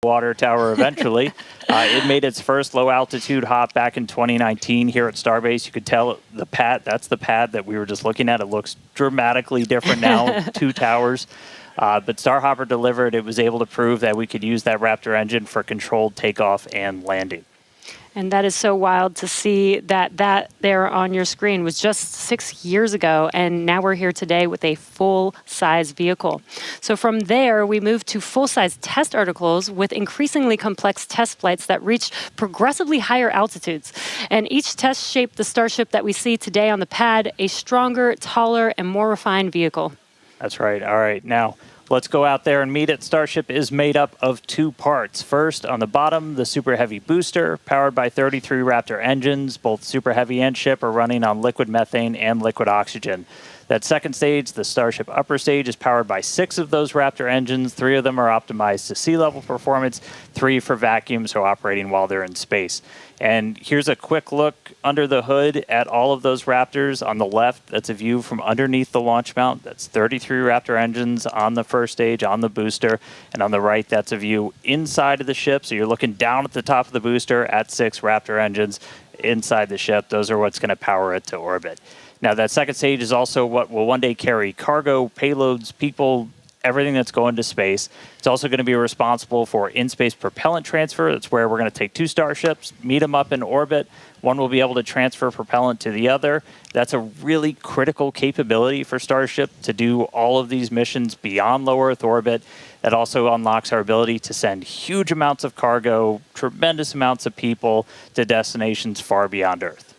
water tower eventually. It made its first low-altitude hop back in 2019 here at Starbase. You could tell the pad, that's the pad that we were just looking at. It looks dramatically different now, 2 towers. But Starhopper delivered. It was able to prove that we could use that Raptor engine for controlled takeoff and landing. And that is so wild to see that there on your screen was just 6 years ago, and now we're here today with a full-size vehicle. So from there, we moved to full-size test articles with increasingly complex test flights that reached progressively higher altitudes. And each test shaped the Starship that we see today on the pad, a stronger, taller, and more refined vehicle. That's right. All right. Now, let's go out there and meet it. Starship is made up of 2 parts. First, on the bottom, the Super Heavy booster, powered by 33 Raptor engines. Both Super Heavy and Ship are running on liquid methane and liquid oxygen. That second stage, the Starship upper stage, is powered by 6 of those Raptor engines. 3 of them are optimized to sea level performance, 3 for vacuum, so operating while they're in space. And here's a quick look under the hood at all of those Raptors. On the left, that's a view from underneath the launch mount. That's 33 Raptor engines on the first stage, on the booster. And on the right, that's a view inside of the ship. So you're looking down at the top of the booster at 6 Raptor engines inside the ship. Those are what's going to power it to orbit. Now, that second stage is also what will one day carry cargo, payloads, people, everything that's going to space. It's also going to be responsible for in-space propellant transfer. That's where we're going to take 2 Starships, meet them up in orbit. One will be able to transfer propellant to the other. That's a really critical capability for Starship to do all of these missions beyond low Earth orbit. That also unlocks our ability to send huge amounts of cargo, tremendous amounts of people to destinations far beyond Earth.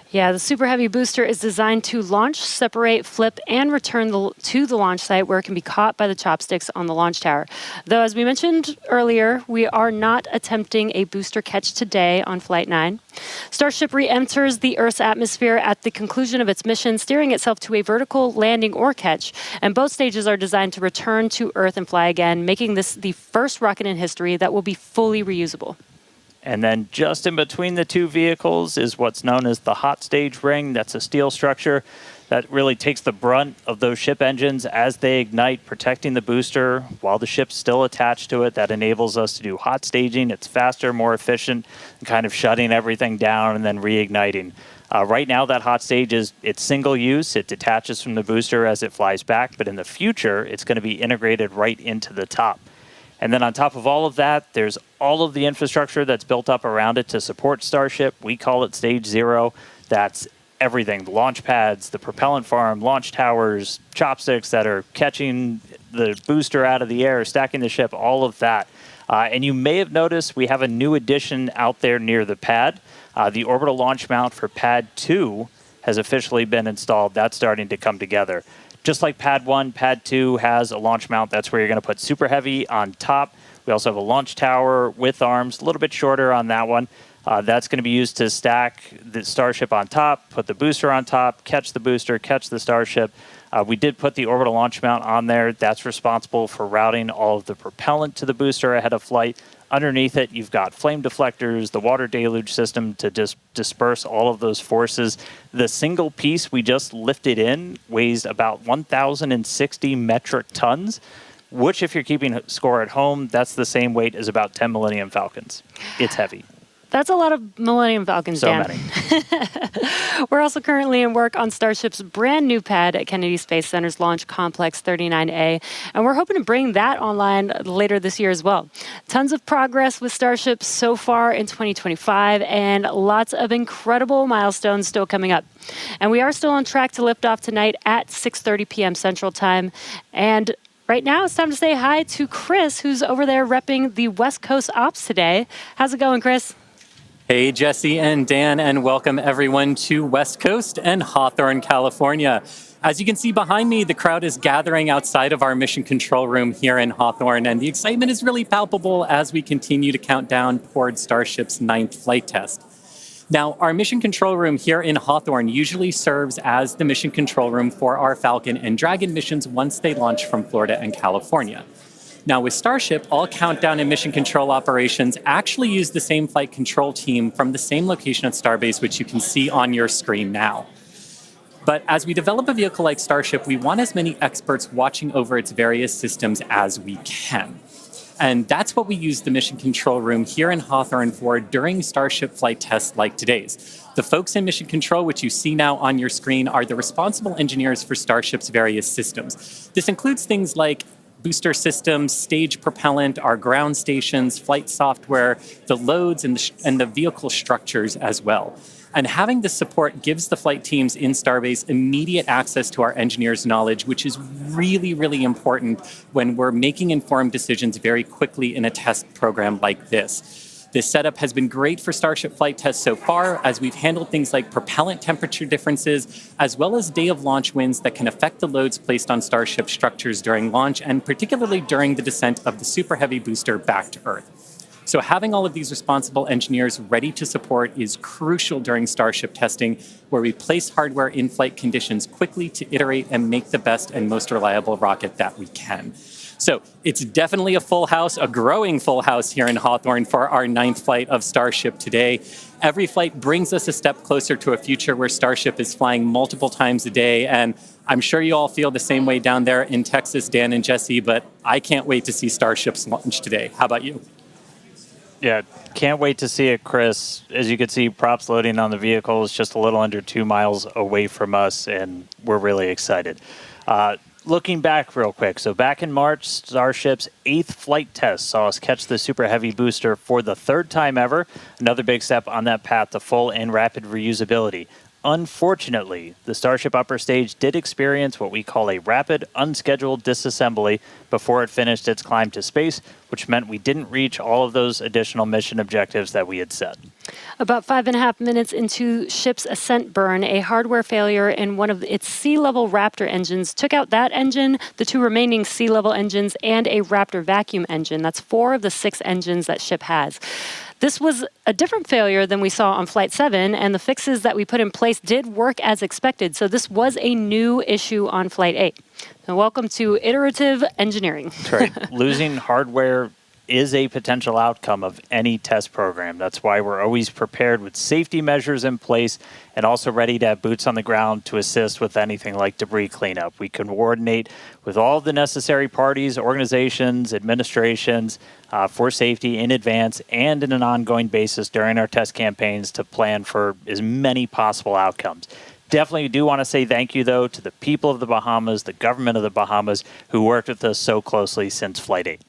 Yeah, the Super Heavy booster is designed to launch, separate, flip, and return to the launch site where it can be caught by the chopsticks on the launch tower. Though, as we mentioned earlier, we are not attempting a booster catch today on Flight 9. Starship re-enters the Earth's atmosphere at the conclusion of its mission, steering itself to a vertical landing or catch. And both stages are designed to return to Earth and fly again, making this the first rocket in history that will be fully reusable. And then just in between the 2 vehicles is what's known as the hot stage ring. That's a steel structure that really takes the brunt of those ship engines as they ignite, protecting the booster while the ship's still attached to it. That enables us to do hot staging. It's faster, more efficient, and kind of shutting everything down and then reigniting. Right now, that hot stage it's single use. It detaches from the booster as it flies back. But in the future, it's going to be integrated right into the top. And then on top of all of that, there's all of the infrastructure that's built up around it to support Starship. We call it Stage 0. That's everything, the launch pads, the propellant farm, launch towers, chopsticks that are catching the booster out of the air, stacking the ship, all of that. And you may have noticed we have a new addition out there near the pad. The orbital launch mount for Pad 2 has officially been installed. That's starting to come together. Just like Pad 1, Pad 2 has a launch mount. That's where you're going to put Super Heavy on top. We also have a launch tower with arms, a little bit shorter on that one. That's going to be used to stack the Starship on top, put the booster on top, catch the booster, catch the Starship. We did put the orbital launch mount on there. That's responsible for routing all of the propellant to the booster ahead of flight. Underneath it, you've got flame deflectors, the water deluge system to disperse all of those forces. The single piece we just lifted in weighs about 1,060 metric tons, which, if you're keeping score at home, that's the same weight as about 10 Millennium Falcons. It's heavy. That's a lot of Millennium Falcons, so Dan. Many. We're also currently in work on Starship's brand new pad at Kennedy Space Center's Launch Complex 39A, and we're hoping to bring that online later this year as well. Tons of progress with Starship so far in 2025, and lots of incredible milestones still coming up. And we are still on track to lift off tonight at 6:30 p.m. Central Time. And right now, it's time to say hi to Chris, who's over there repping the West Coast Ops today. How's it going, Chris? Hey, Jesse and Dan, and welcome everyone to West Coast and Hawthorne, California. As you can see behind me, the crowd is gathering outside of our mission control room here in Hawthorne, and the excitement is really palpable as we continue to count down toward Starship's 9th flight test. Now, our mission control room here in Hawthorne usually serves as the mission control room for our Falcon and Dragon missions once they launch from Florida and California. Now, with Starship, all countdown and mission control operations actually use the same flight control team from the same location at Starbase, which you can see on your screen now. But as we develop a vehicle like Starship, we want as many experts watching over its various systems as we can. And that's what we use the mission control room here in Hawthorne for during Starship flight tests like today's. The folks in mission control, which you see now on your screen, are the responsible engineers for Starship's various systems. This includes things like booster systems, stage propellant, our ground stations, flight software, the loads, and the vehicle structures as well. And having this support gives the flight teams in Starbase immediate access to our engineers' knowledge, which is really, really important when we're making informed decisions very quickly in a test program like this. This setup has been great for Starship flight tests so far, as we've handled things like propellant temperature differences, as well as day of launch winds that can affect the loads placed on Starship structures during launch, and particularly during the descent of the Super Heavy booster back to Earth. So having all of these responsible engineers ready to support is crucial during Starship testing, where we place hardware in flight conditions quickly to iterate and make the best and most reliable rocket that we can. So it's definitely a full house, a growing full house here in Hawthorne for our 9th flight of Starship today. Every flight brings us a step closer to a future where Starship is flying multiple times a day, and I'm sure you all feel the same way down there in Texas, Dan and Jesse, but I can't wait to see Starship's launch today. How about you? Yeah, can't wait to see it, Chris. As you can see, props loading on the vehicle is just a little under 2 miles away from us, and we're really excited. Looking back real quick, so back in March, Starship's 8th flight test saw us catch the Super Heavy booster for the 3rd time ever, another big step on that path to full and rapid reusability. Unfortunately, the Starship upper stage did experience what we call a rapid, unscheduled disassembly before it finished its climb to space, which meant we didn't reach all of those additional mission objectives that we had set. About 5.5 minutes into ship's ascent burn, a hardware failure in one of its sea-level Raptor engines took out that engine, the 2 remaining sea-level engines, and a Raptor vacuum engine. That's 4 of the 6 engines that ship has. This was a different failure than we saw on Flight 7, and the fixes that we put in place did work as expected, so this was a new issue on Flight 8. So welcome to iterative engineering. That's right. Losing hardware is a potential outcome of any test program. That's why we're always prepared with safety measures in place and also ready to have boots on the ground to assist with anything like debris cleanup. We can coordinate with all the necessary parties, organizations, administrations for safety in advance and in an ongoing basis during our test campaigns to plan for as many possible outcomes. Definitely do want to say thank you, though, to the people of the Bahamas, the government of the Bahamas, who worked with us so closely since Flight 8.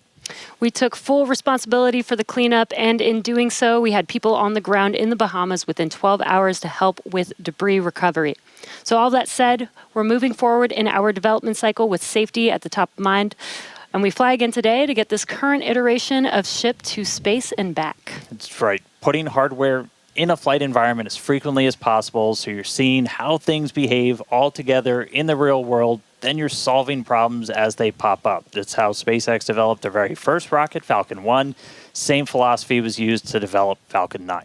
We took full responsibility for the cleanup, and in doing so, we had people on the ground in the Bahamas within 12 hours to help with debris recovery. So all that said, we're moving forward in our development cycle with safety at the top of mind, and we fly again today to get this current iteration of ship to space and back. That's right. Putting hardware in a flight environment as frequently as possible, so you're seeing how things behave all together in the real world. Then you're solving problems as they pop up. That's how SpaceX developed their very first rocket, Falcon 1. Same philosophy was used to develop Falcon 9.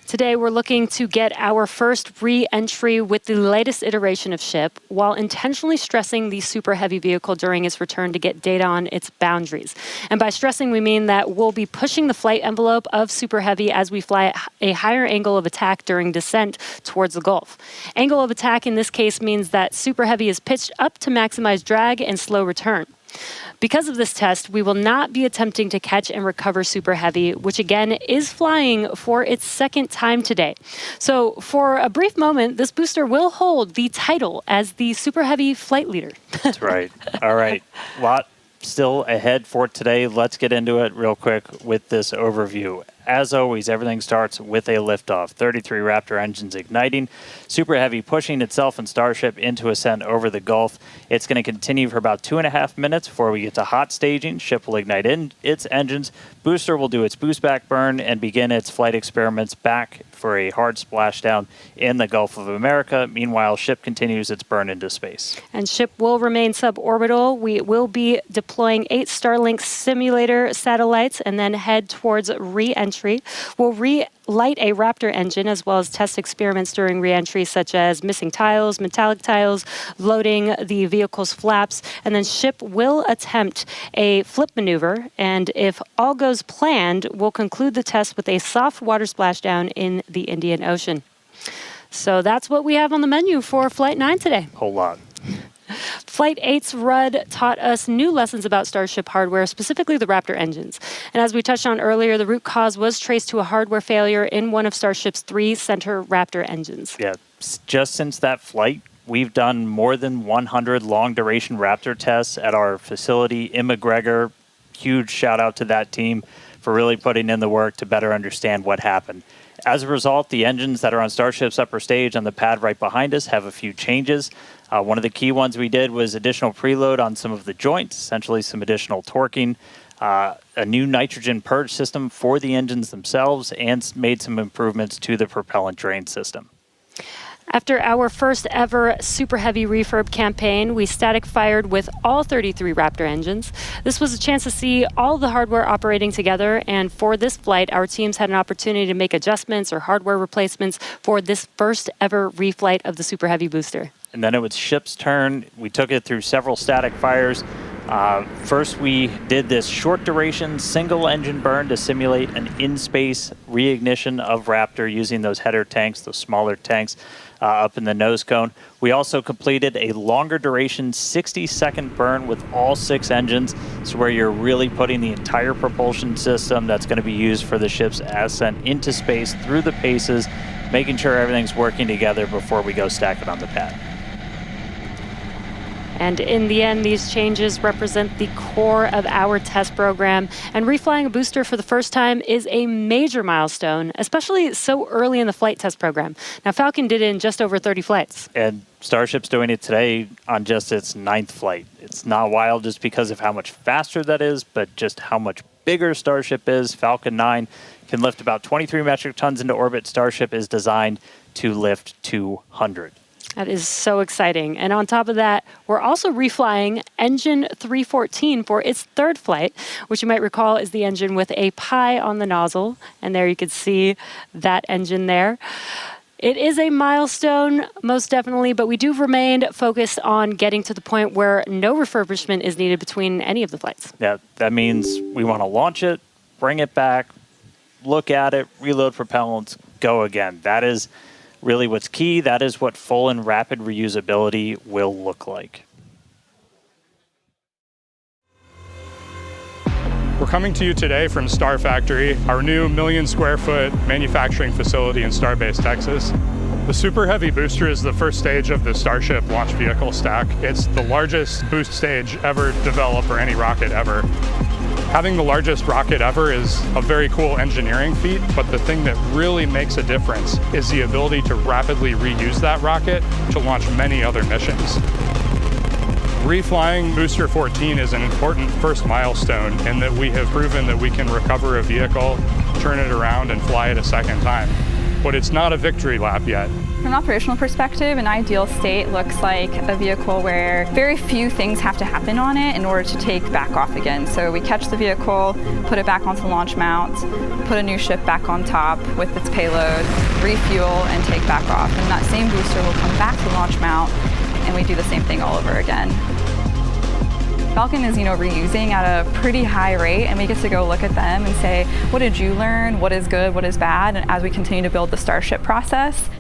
Today, we're looking to get our first re-entry with the latest iteration of ship, while intentionally stressing the Super Heavy vehicle during its return to get data on its boundaries. And by stressing, we mean that we'll be pushing the flight envelope of Super Heavy as we fly at a higher angle of attack during descent towards the Gulf. Angle of attack in this case means that Super Heavy is pitched up to maximize drag and slow return. Because of this test, we will not be attempting to catch and recover Super Heavy, which again is flying for its 2nd time today. So for a brief moment, this booster will hold the title as the Super Heavy flight leader. That's right. All right. Lot still ahead for today. Let's get into it real quick with this overview. As always, everything starts with a liftoff. 33 Raptor engines igniting. Super Heavy pushing itself and Starship into ascent over the Gulf. It's going to continue for about 2.5 minutes before we get to hot staging. Ship will ignite its engines. Booster will do its boost back burn and begin its flight experiments back for a hard splashdown in the Gulf of America. Meanwhile, ship continues its burn into space. And ship will remain suborbital. We will be deploying 8 Starlink simulator satellites and then head towards re-entry. We'll relight a Raptor engine as well as test experiments during re-entry, such as missing tiles, metallic tiles, loading the vehicle's flaps, and then ship will attempt a flip maneuver. And if all goes planned, we'll conclude the test with a soft water splashdown in the Indian Ocean. So that's what we have on the menu for Flight 9 today. Whole lot. Flight 8's Rudd taught us new lessons about Starship hardware, specifically the Raptor engines. And as we touched on earlier, the root cause was traced to a hardware failure in one of Starship's 3 center Raptor engines. Yeah, just since that flight, we've done more than 100 long-duration Raptor tests at our facility in McGregor. Huge shout out to that team for really putting in the work to better understand what happened. As a result, the engines that are on Starship's upper stage on the pad right behind us have a few changes. One of the key ones we did was additional preload on some of the joints, essentially some additional torquing, a new nitrogen purge system for the engines themselves, and made some improvements to the propellant drain system. After our first ever super heavy refurb campaign, we static fired with all 33 Raptor engines. This was a chance to see all the hardware operating together, and for this flight, our teams had an opportunity to make adjustments or hardware replacements for this first ever reflight of the super heavy booster. And then it was ship's turn. We took it through several static fires. First, we did this short duration single engine burn to simulate an in-space reignition of Raptor using those header tanks, those smaller tanks up in the nose cone. We also completed a longer duration 60-second burn with all 6 engines. So where you're really putting the entire propulsion system that's going to be used for the ship's ascent into space through the paces, making sure everything's working together before we go stack it on the pad. And in the end, these changes represent the core of our test program. And reflying a booster for the first time is a major milestone, especially so early in the flight test program. Now, Falcon did it in just over 30 flights. And Starship's doing it today on just its 9th flight. It's not wild just because of how much faster that is, but just how much bigger Starship is. Falcon 9 can lift about 23 metric tons into orbit. Starship is designed to lift 200. That is so exciting. And on top of that, we're also reflying engine 314 for its 3rd flight, which you might recall is the engine with a pie on the nozzle. And there you can see that engine there. It is a milestone, most definitely, but we do remain focused on getting to the point where no refurbishment is needed between any of the flights. Yeah, that means we want to launch it, bring it back, look at it, reload propellants, go again. That is really what's key. That is what full and rapid reusability will look like. We're coming to you today from Star Factory, our new 1 million square foot manufacturing facility in Starbase, Texas. The Super Heavy booster is the first stage of the Starship launch vehicle stack. It's the largest boost stage ever developed for any rocket ever. Having the largest rocket ever is a very cool engineering feat, but the thing that really makes a difference is the ability to rapidly reuse that rocket to launch many other missions. Reflying Booster 14 is an important first milestone in that we have proven that we can recover a vehicle, turn it around, and fly it a second time. But it's not a victory lap yet. From an operational perspective, an ideal state looks like a vehicle where very few things have to happen on it in order to take back off again. So we catch the vehicle, put it back onto the launch mount, put a new ship back on top with its payload, refuel, and take back off. And that same booster will come back to the launch mount, and we do the same thing all over again. Falcon is, reusing at a pretty high rate, and we get to go look at them and say, what did you learn? What is good? What is bad? And as we continue to build the Starship process.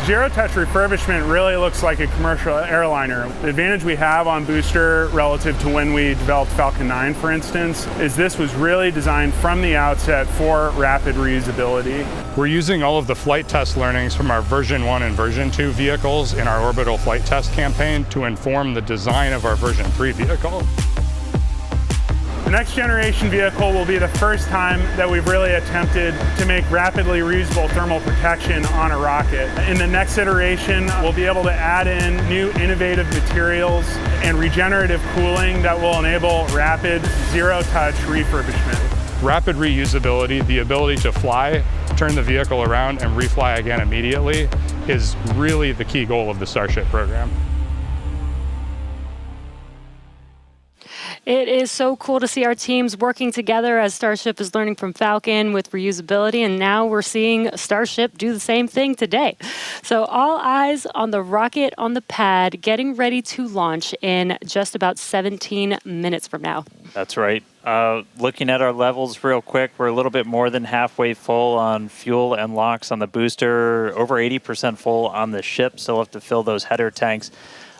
Zero-touch refurbishment really looks like a commercial airliner. The advantage we have on Booster relative to when we developed Falcon 9, for instance, is this was really designed from the outset for rapid reusability. We're using all of the flight test learnings from our version 1 and version 2 vehicles in our orbital flight test campaign to inform the design of our version 3 vehicle. The next generation vehicle will be the first time that we've really attempted to make rapidly reusable thermal protection on a rocket. In the next iteration, we'll be able to add in new innovative materials and regenerative cooling that will enable rapid zero-touch refurbishment. Rapid reusability, the ability to fly, turn the vehicle around, and refly again immediately is really the key goal of the Starship program. It is so cool to see our teams working together as Starship is learning from Falcon with reusability, and now we're seeing Starship do the same thing today. So all eyes on the rocket on the pad, getting ready to launch in just about 17 minutes from now. That's right. Looking at our levels real quick, we're a little bit more than halfway full on fuel and LOX on the booster, over 80% full on the ship. Still have to fill those header tanks.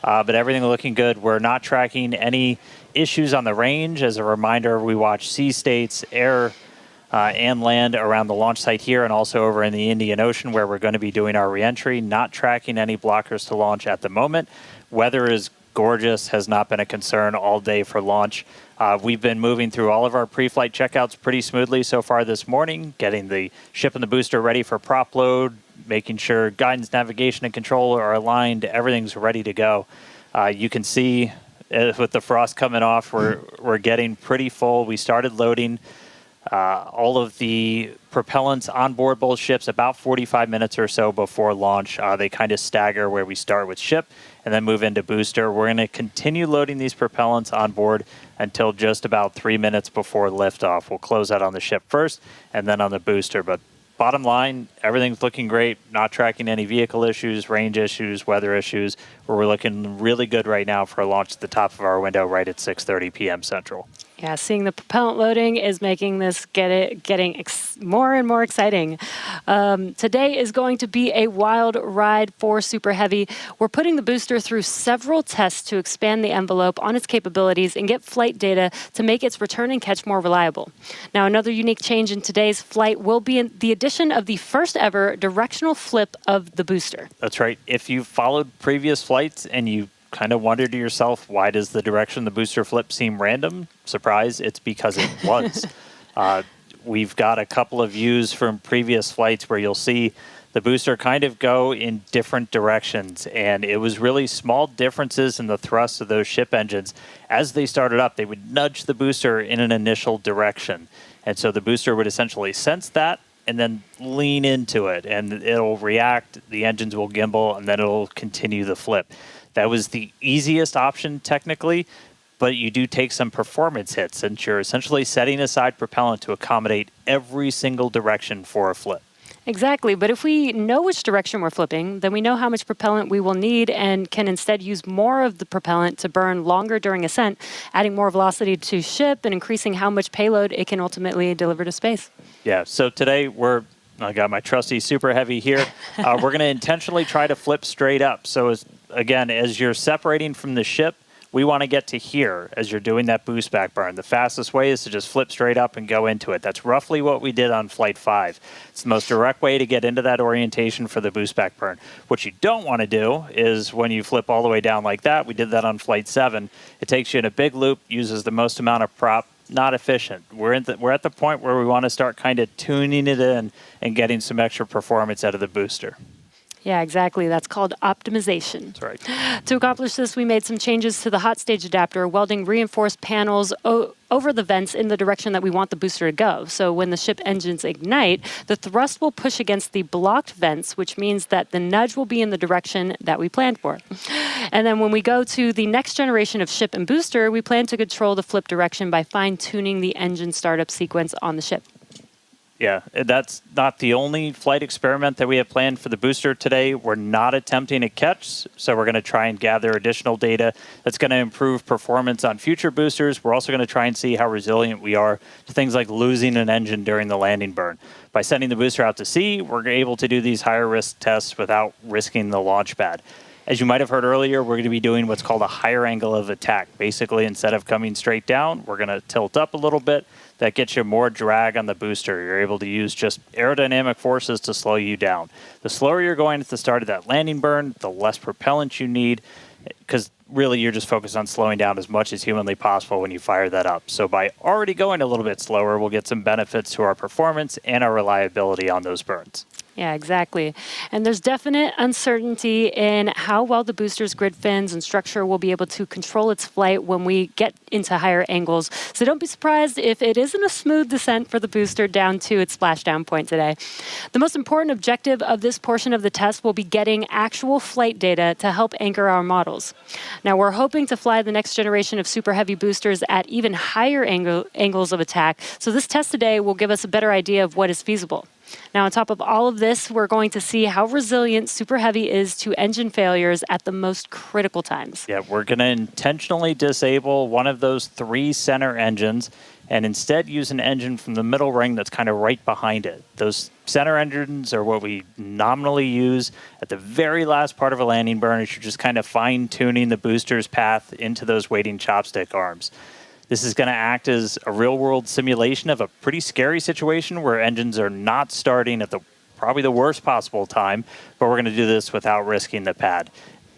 but everything looking good. We're not tracking any issues on the range. As a reminder, we watch sea states, air, and land around the launch site here and also over in the Indian Ocean where we're going to be doing our reentry. Not tracking any blockers to launch at the moment. Weather is gorgeous, has not been a concern all day for launch. We've been moving through all of our pre-flight checkouts pretty smoothly so far this morning, getting the ship and the booster ready for prop load, making sure guidance, navigation, and control are aligned. Everything's ready to go. You can see with the frost coming off, we're getting pretty full. We started loading all of the propellants on board both ships about 45 minutes or so before launch. They kind of stagger where we start with ship and then move into booster. We're going to continue loading these propellants on board until just about 3 minutes before liftoff. We'll close out on the ship first and then on the booster. But bottom line, everything's looking great. Not tracking any vehicle issues, range issues, weather issues. We're looking really good right now for a launch at the top of our window right at 6:30 p.m. Central. Yeah, seeing the propellant loading is making this getting more and more exciting. Today is going to be a wild ride for Super Heavy. We're putting the booster through several tests to expand the envelope on its capabilities and get flight data to make its return and catch more reliable. Now, another unique change in today's flight will be the addition of the first ever directional flip of the booster. That's right. If you followed previous flights and you kind of wonder to yourself, why does the direction of the booster flip seem random? Surprise, it's because it was. We've got a couple of views from previous flights where you'll see the booster kind of go in different directions, and it was really small differences in the thrust of those ship engines. As they started up, they would nudge the booster in an initial direction, and so the booster would essentially sense that and then lean into it, and it'll react, the engines will gimbal, and then it'll continue the flip. That was the easiest option technically, but you do take some performance hits since you're essentially setting aside propellant to accommodate every single direction for a flip. Exactly, but if we know which direction we're flipping, then we know how much propellant we will need and can instead use more of the propellant to burn longer during ascent, adding more velocity to ship and increasing how much payload it can ultimately deliver to space. Yeah, so today I got my trusty Super Heavy here. We're going to intentionally try to flip straight up. So as you're separating from the ship, we want to get to here as you're doing that boost back burn. The fastest way is to just flip straight up and go into it. That's roughly what we did on Flight 5. It's the most direct way to get into that orientation for the boost back burn. What you don't want to do is when you flip all the way down like that, we did that on Flight 7, it takes you in a big loop, uses the most amount of prop, not efficient. We're at the point where we want to start kind of tuning it in and getting some extra performance out of the booster. Yeah, exactly. That's called optimization. That's right. To accomplish this, we made some changes to the hot stage adapter, welding reinforced panels over the vents in the direction that we want the booster to go. So when the ship engines ignite, the thrust will push against the blocked vents, which means that the nudge will be in the direction that we planned for. And then when we go to the next generation of ship and booster, we plan to control the flip direction by fine-tuning the engine startup sequence on the ship. Yeah, that's not the only flight experiment that we have planned for the booster today. We're not attempting a catch, so we're going to try and gather additional data that's going to improve performance on future boosters. We're also going to try and see how resilient we are to things like losing an engine during the landing burn. By sending the booster out to sea, we're able to do these higher risk tests without risking the launch pad. As you might have heard earlier, we're going to be doing what's called a higher angle of attack. Basically, instead of coming straight down, we're going to tilt up a little bit. That gets you more drag on the booster. You're able to use just aerodynamic forces to slow you down. The slower you're going at the start of that landing burn, the less propellant you need, because really you're just focused on slowing down as much as humanly possible when you fire that up. So by already going a little bit slower, we'll get some benefits to our performance and our reliability on those burns. Yeah, exactly. And there's definite uncertainty in how well the booster's grid fins and structure will be able to control its flight when we get into higher angles. So don't be surprised if it isn't a smooth descent for the booster down to its splashdown point today. The most important objective of this portion of the test will be getting actual flight data to help anchor our models. Now, we're hoping to fly the next generation of Super Heavy boosters at even higher angles of attack. So this test today will give us a better idea of what is feasible. Now, on top of all of this, we're going to see how resilient Super Heavy is to engine failures at the most critical times. Yeah, we're going to intentionally disable one of those 3 center engines and instead use an engine from the middle ring that's kind of right behind it. Those center engines are what we nominally use at the very last part of a landing burn as you're just kind of fine-tuning the booster's path into those waiting chopstick arms. This is going to act as a real-world simulation of a pretty scary situation where engines are not starting at probably the worst possible time, but we're going to do this without risking the pad.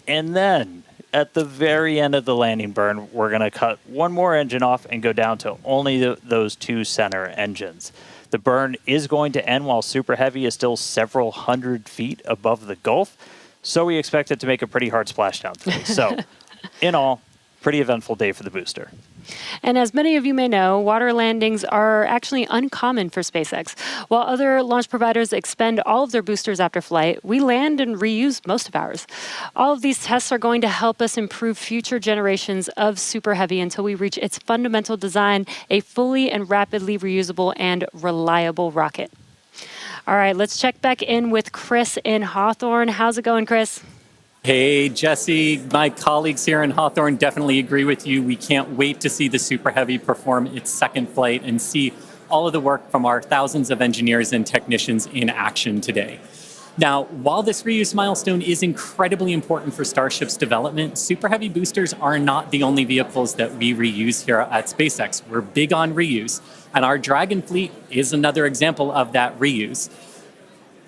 And then, at the very end of the landing burn, we're going to cut one more engine off and go down to only those 2 center engines. The burn is going to end while Super Heavy is still several hundred feet above the Gulf, so we expect it to make a pretty hard splashdown today. So, in all, pretty eventful day for the booster. And as many of you may know, water landings are actually uncommon for SpaceX. While other launch providers expend all of their boosters after flight, we land and reuse most of ours. All of these tests are going to help us improve future generations of Super Heavy until we reach its fundamental design, a fully and rapidly reusable and reliable rocket. All right, let's check back in with Chris in Hawthorne. How's it going, Chris? Hey, Jesse, my colleagues here in Hawthorne definitely agree with you. We can't wait to see the Super Heavy perform its second flight and see all of the work from our thousands of engineers and technicians in action today. Now, while this reuse milestone is incredibly important for Starship's development, Super Heavy boosters are not the only vehicles that we reuse here at SpaceX. We're big on reuse, and our Dragon fleet is another example of that reuse.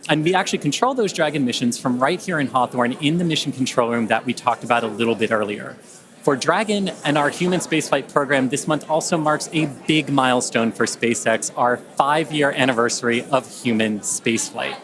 And we actually control those Dragon missions from right here in Hawthorne in the mission control room that we talked about a little bit earlier. For Dragon and our human spaceflight program, this month also marks a big milestone for SpaceX, our 5-year anniversary of human spaceflight.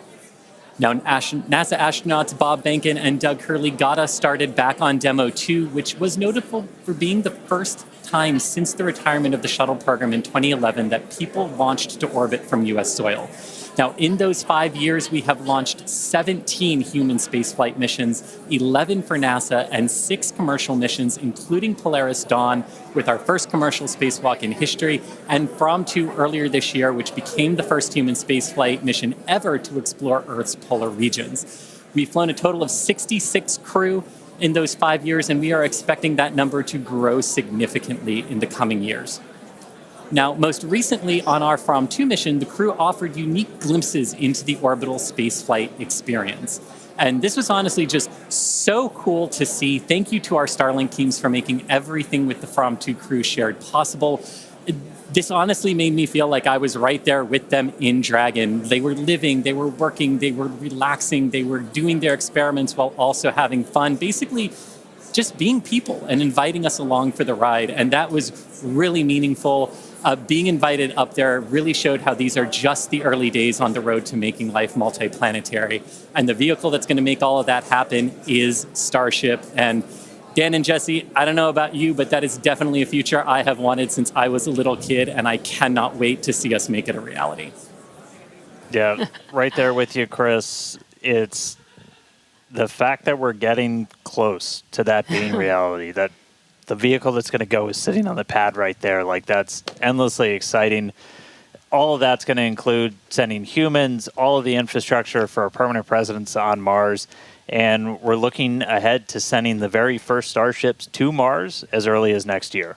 Now, NASA astronauts Bob Behnken and Doug Hurley got us started back on Demo 2, which was notable for being the first time since the retirement of the shuttle program in 2011 that people launched to orbit from U.S. soil. Now, in those 5 years, we have launched 17 human spaceflight missions, 11 for NASA, and 6 commercial missions, including Polaris Dawn, with our first commercial spacewalk in history, and From 2 earlier this year, which became the first human spaceflight mission ever to explore Earth's polar regions. We've flown a total of 66 crew in those 5 years, and we are expecting that number to grow significantly in the coming years. Now, most recently on our From 2 mission, the crew offered unique glimpses into the orbital spaceflight experience. And this was honestly just so cool to see. Thank you to our Starlink teams for making everything with the From 2 crew shared possible. This honestly made me feel like I was right there with them in Dragon. They were living, they were working, they were relaxing, they were doing their experiments while also having fun. Basically, just being people and inviting us along for the ride. And that was really meaningful. Being invited up there really showed how these are just the early days on the road to making life multiplanetary. And the vehicle that's going to make all of that happen is Starship. And Dan and Jesse, I don't know about you, but that is definitely a future I have wanted since I was a little kid, and I cannot wait to see us make it a reality. Yeah, right there with you, Chris. It's the fact that we're getting close to that being reality, that the vehicle that's going to go is sitting on the pad right there. Like, that's endlessly exciting. All of that's going to include sending humans, all of the infrastructure for a permanent presence on Mars. And we're looking ahead to sending the very first Starships to Mars as early as next year.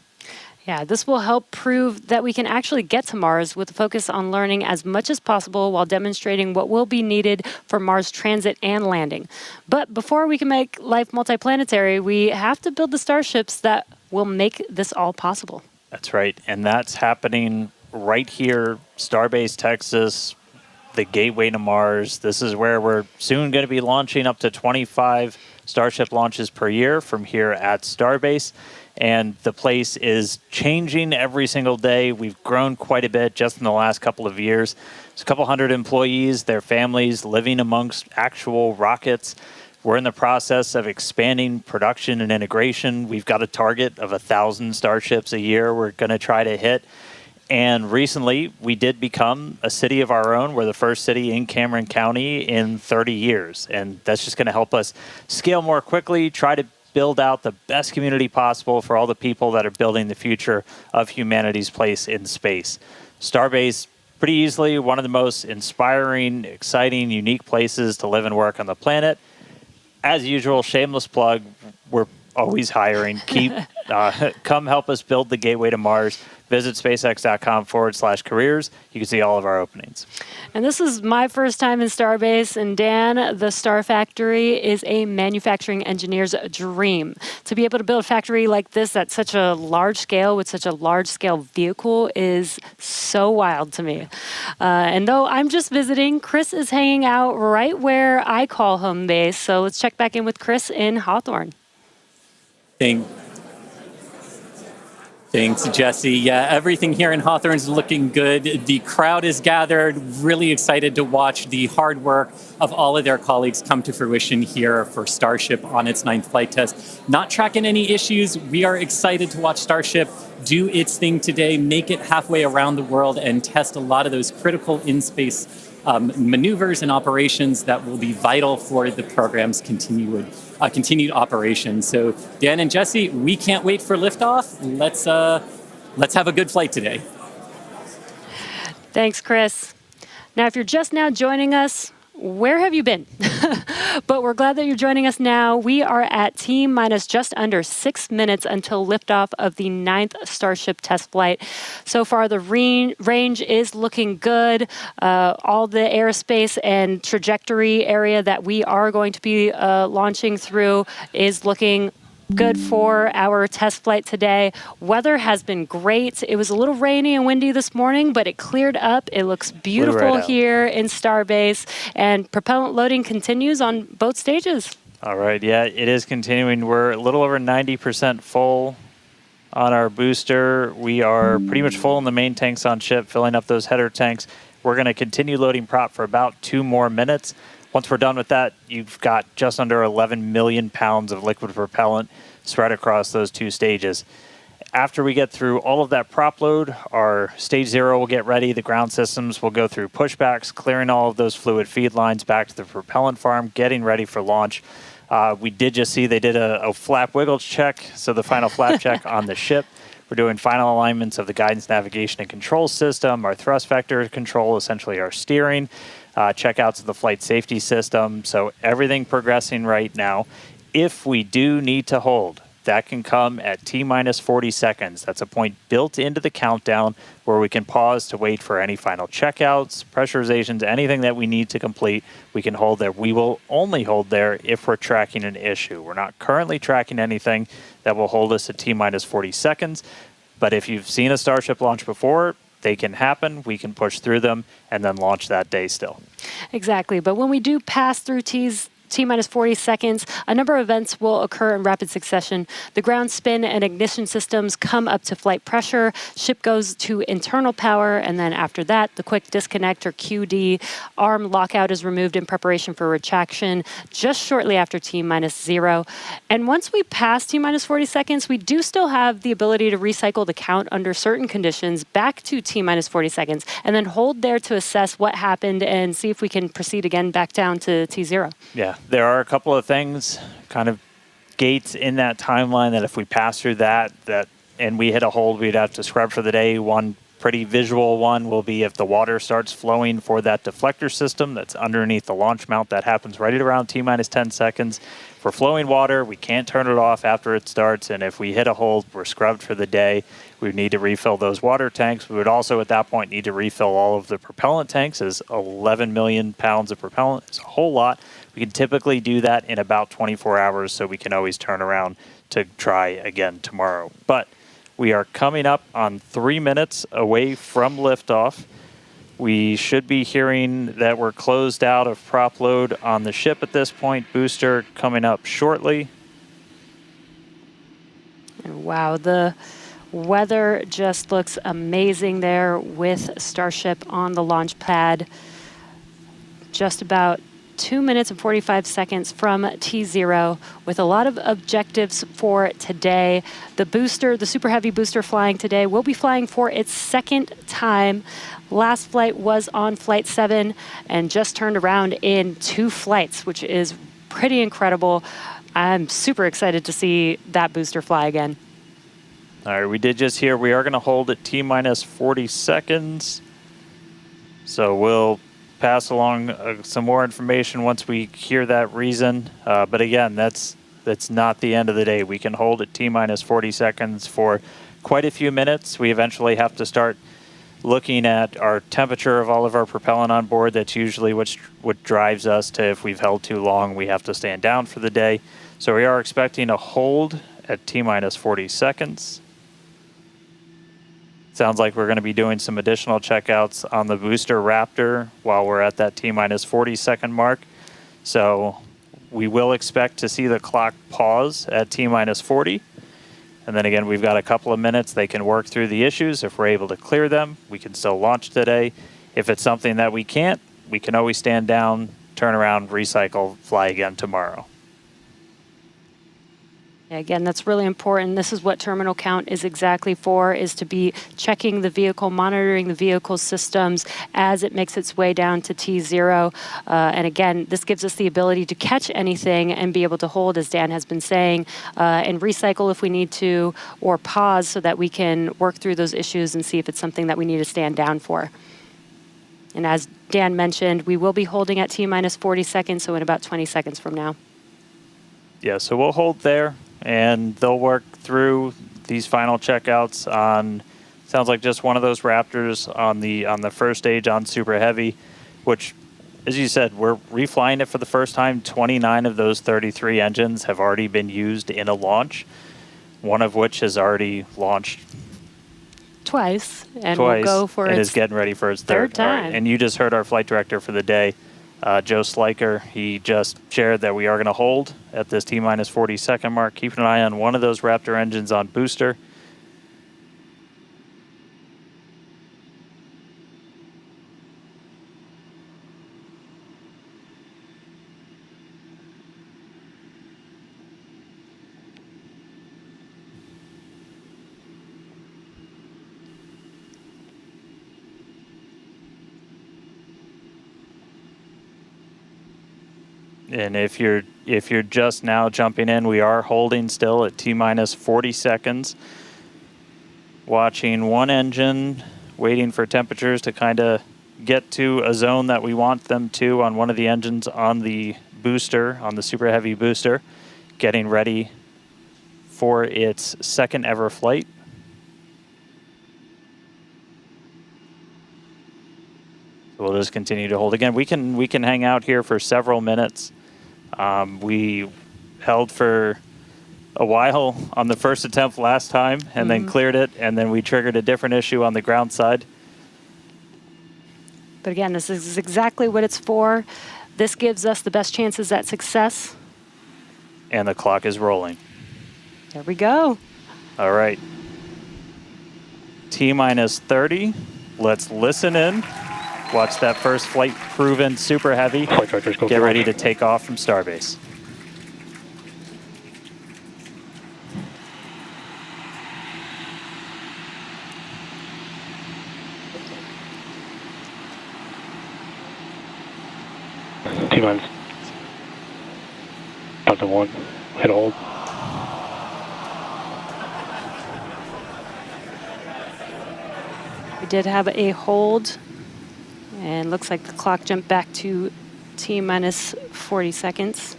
Yeah, this will help prove that we can actually get to Mars with a focus on learning as much as possible while demonstrating what will be needed for Mars transit and landing. But before we can make life multiplanetary, we have to build the Starships that will make this all possible. That's right. And that's happening right here, Starbase, Texas, the gateway to Mars. This is where we're soon going to be launching up to 25 Starship launches per year from here at Starbase. And the place is changing every single day. We've grown quite a bit just in the last couple of years. There's a couple hundred employees, their families living amongst actual rockets. We're in the process of expanding production and integration. We've got a target of 1,000 Starships a year we're going to try to hit. And recently, we did become a city of our own. We're the first city in Cameron County in 30 years. And that's just going to help us scale more quickly, try to build out the best community possible for all the people that are building the future of humanity's place in space. Starbase, pretty easily one of the most inspiring, exciting, unique places to live and work on the planet. As usual, shameless plug, we're always hiring. Come help us build the gateway to Mars. Visit spacex.com/careers. You can see all of our openings. And this is my first time in Starbase. And Dan, the Star Factory is a manufacturing engineer's dream. To be able to build a factory like this at such a large scale with such a large scale vehicle is so wild to me. And though I'm just visiting, Chris is hanging out right where I call home base. So let's check back in with Chris in Hawthorne. Thanks, Jesse. Yeah, everything here in Hawthorne is looking good. The crowd is gathered, really excited to watch the hard work of all of their colleagues come to fruition here for Starship on its 9th flight test. Not tracking any issues. We are excited to watch Starship do its thing today, make it halfway around the world, and test a lot of those critical in-space maneuvers and operations that will be vital for the program's continued operation. So Dan and Jesse, we can't wait for liftoff. Let's have a good flight today. Thanks, Chris. Now, if you're just now joining us, where have you been? But we're glad that you're joining us now. We are at T-minus just under 6 minutes until liftoff of the 9th Starship test flight. So far, the range is looking good. All the airspace and trajectory area that we are going to be launching through is looking good for our test flight today. Weather has been great. It was a little rainy and windy this morning, but it cleared up. It looks beautiful here in Starbase, and propellant loading continues on both stages. All right, yeah, it is continuing. We're a little over 90% full on our booster. We are pretty much full in the main tanks on ship, filling up those header tanks. We're going to continue loading prop for about 2 more minutes. Once we're done with that, you've got just under 11 million pounds of liquid propellant spread across those 2 stages. After we get through all of that prop load, our stage 0 will get ready. The ground systems will go through pushbacks, clearing all of those fluid feed lines back to the propellant farm, getting ready for launch. We did just see they did a flap wiggle check, so the final flap check on the ship. We're doing final alignments of the guidance, navigation, and control system, our thrust vector control, essentially our steering, checkouts of the flight safety system. So everything progressing right now. If we do need to hold, that can come at T-minus 40 seconds. That's a point built into the countdown where we can pause to wait for any final checkouts, pressurizations, anything that we need to complete. We can hold there. We will only hold there if we're tracking an issue. We're not currently tracking anything that will hold us at T-minus 40 seconds. But if you've seen a Starship launch before, they can happen, we can push through them, and then launch that day still. Exactly. But when we do pass through T-minus 40 seconds, a number of events will occur in rapid succession. The ground spin and ignition systems come up to flight pressure, ship goes to internal power, and then after that, the quick disconnect or QD, arm lockout is removed in preparation for retraction just shortly after T-minus 0. And once we pass T-minus 40 seconds, we do still have the ability to recycle the count under certain conditions back to T-minus 40 seconds, and then hold there to assess what happened and see if we can proceed again back down to T0. Yeah. There are a couple of things, kind of gates in that timeline that if we pass through that and we hit a hold, we'd have to scrub for the day. One pretty visual one will be if the water starts flowing for that deflector system that's underneath the launch mount. That happens right at around T-minus 10 seconds. For flowing water, we can't turn it off after it starts, and if we hit a hold, we're scrubbed for the day. We would need to refill those water tanks. We would also, at that point, need to refill all of the propellant tanks, as 11 million pounds of propellant is a whole lot. We can typically do that in about 24 hours, so we can always turn around to try again tomorrow. But we are coming up on 3 minutes away from liftoff. We should be hearing that we're closed out of prop load on the ship at this point. Booster coming up shortly. Wow, the weather just looks amazing there with Starship on the launch pad. Just about 2 minutes and 45 seconds from T0 with a lot of objectives for today. The booster, the Super Heavy booster flying today, will be flying for its 2nd time. Last flight was on Flight 7 and just turned around in 2 flights, which is pretty incredible. I'm super excited to see that booster fly again. All right, we did just hear we are going to hold at T-minus 40 seconds. So we'll pass along some more information once we hear that reason. But again, that's that's not the end of the day. We can hold at T-minus 40 seconds for quite a few minutes. We eventually have to start looking at our temperature of all of our propellant on board. That's usually what drives us to, if we've held too long, we have to stand down for the day. So we are expecting a hold at T-minus 40 seconds. Sounds like we're going to be doing some additional checkouts on the booster Raptor while we're at that T-minus 40 second mark. So we will expect to see the clock pause at T-minus 40. And then again, we've got a couple of minutes. They can work through the issues. If we're able to clear them, we can still launch today. If it's something that we can't, we can always stand down, turn around, recycle, fly again tomorrow. Again, that's really important. This is what terminal count is exactly for, is to be checking the vehicle, monitoring the vehicle systems as it makes its way down to T0. And again, this gives us the ability to catch anything and be able to hold, as Dan has been saying, and recycle if we need to, or pause so that we can work through those issues and see if it's something that we need to stand down for. And as Dan mentioned, we will be holding at T-minus 40 seconds, so in about 20 seconds from now. Yeah, so we'll hold there, and they'll work through these final checkouts on, sounds like just one of those Raptors on the first stage on Super Heavy, which, as you said, we're reflying it for the first time. 29 of those 33 engines have already been used in a launch, one of which has already launched twice, and will go for and its is getting ready for its third time. Right. And you just heard our flight director for the day, Joe Sliker. He just shared that we are going to hold at this T-minus 40 second mark. Keep an eye on one of those Raptor engines on booster. And if you're just now jumping in, we are holding still at T-minus 40 seconds. Watching one engine, waiting for temperatures to kind of get to a zone that we want them to on one of the engines on the booster, on the Super Heavy booster, getting ready for its second ever flight. So we'll just continue to hold. Again, we can hang out here for several minutes. We held for a while on the first attempt last time, and then cleared it, and then we triggered a different issue on the ground side. But again, this is exactly what it's for. This gives us the best chances at success. And the clock is rolling. There we go. All right. T-minus 30. Let's listen in. Watch that first flight proven Super Heavy. Get ready to take off from Starbase. T-minus. Delta 1. Hit hold. We did have a hold. And looks like the clock jumped back to T-minus 40 seconds.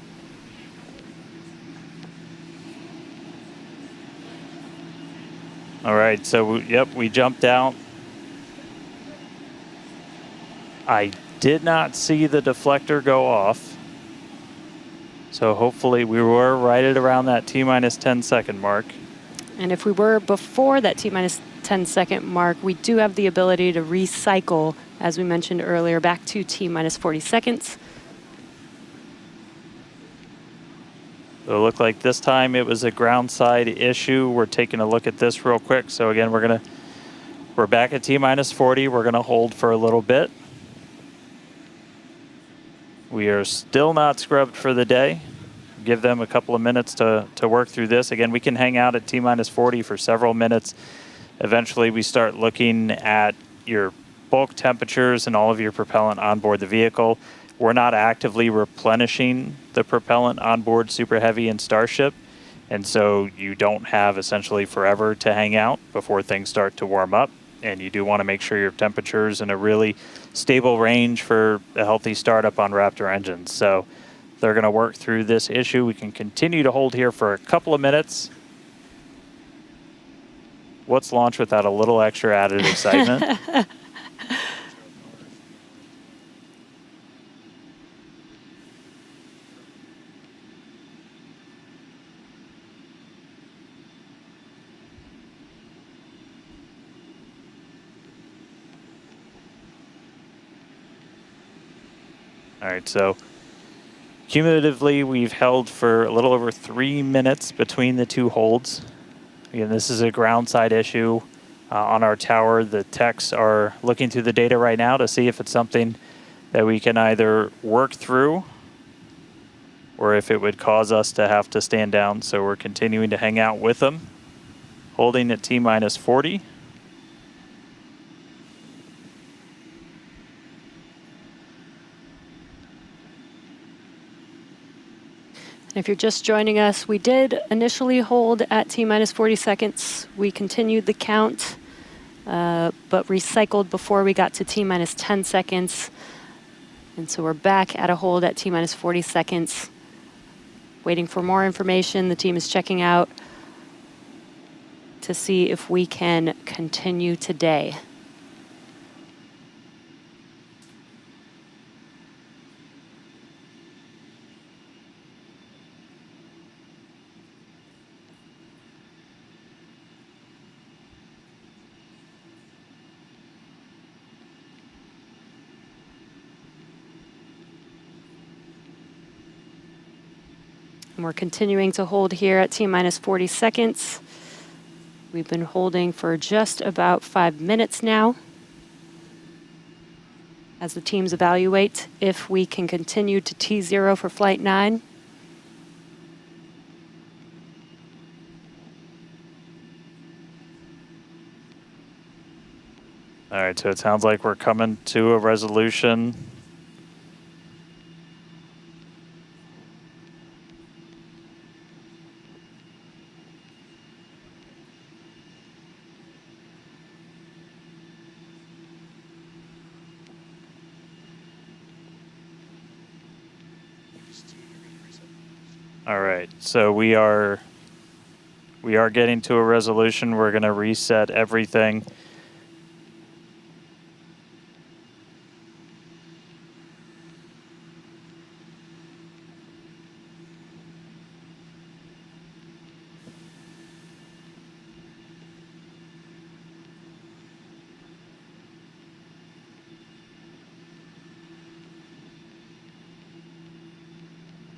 All right, so yep, we jumped out. I did not see the deflector go off. So hopefully we were right at around that T-minus 10 second mark. And if we were before that T-minus 10 second mark, we do have the ability to recycle, as we mentioned earlier, back to T-minus 40 seconds. So it looked like this time it was a ground side issue. We're taking a look at this real quick. So again, we're back at T-minus 40. We're gonna hold for a little bit. We are still not scrubbed for the day. Give them a couple of minutes to work through this. Again, we can hang out at T-minus 40 for several minutes. Eventually, we start looking at your bulk temperatures and all of your propellant on board the vehicle. We're not actively replenishing the propellant on board Super Heavy and Starship, and so you don't have essentially forever to hang out before things start to warm up, and you do want to make sure your temperature's in a really stable range for a healthy startup on Raptor engines. So They're going to work through this issue. We can continue to hold here for a couple of minutes. What's launch without a little extra added excitement? All right, so cumulatively, we've held for a little over 3 minutes between the two holds. Again, this is a ground side issue on our tower. The techs are looking through the data right now to see if it's something that we can either work through or if it would cause us to have to stand down. So we're continuing to hang out with them, holding at T-minus 40. And if you're just joining us, we did initially hold at T-minus 40 seconds. We continued the count, but recycled before we got to T-minus 10 seconds. And so we're back at a hold at T-minus 40 seconds, waiting for more information. The team is checking out to see if we can continue today. And we're continuing to hold here at T-minus 40 seconds. We've been holding for just about 5 minutes now as the teams evaluate if we can continue to T0 for Flight 9. All right, so it sounds like we're coming to a resolution. All right, so we are getting to a resolution. We're going to reset everything.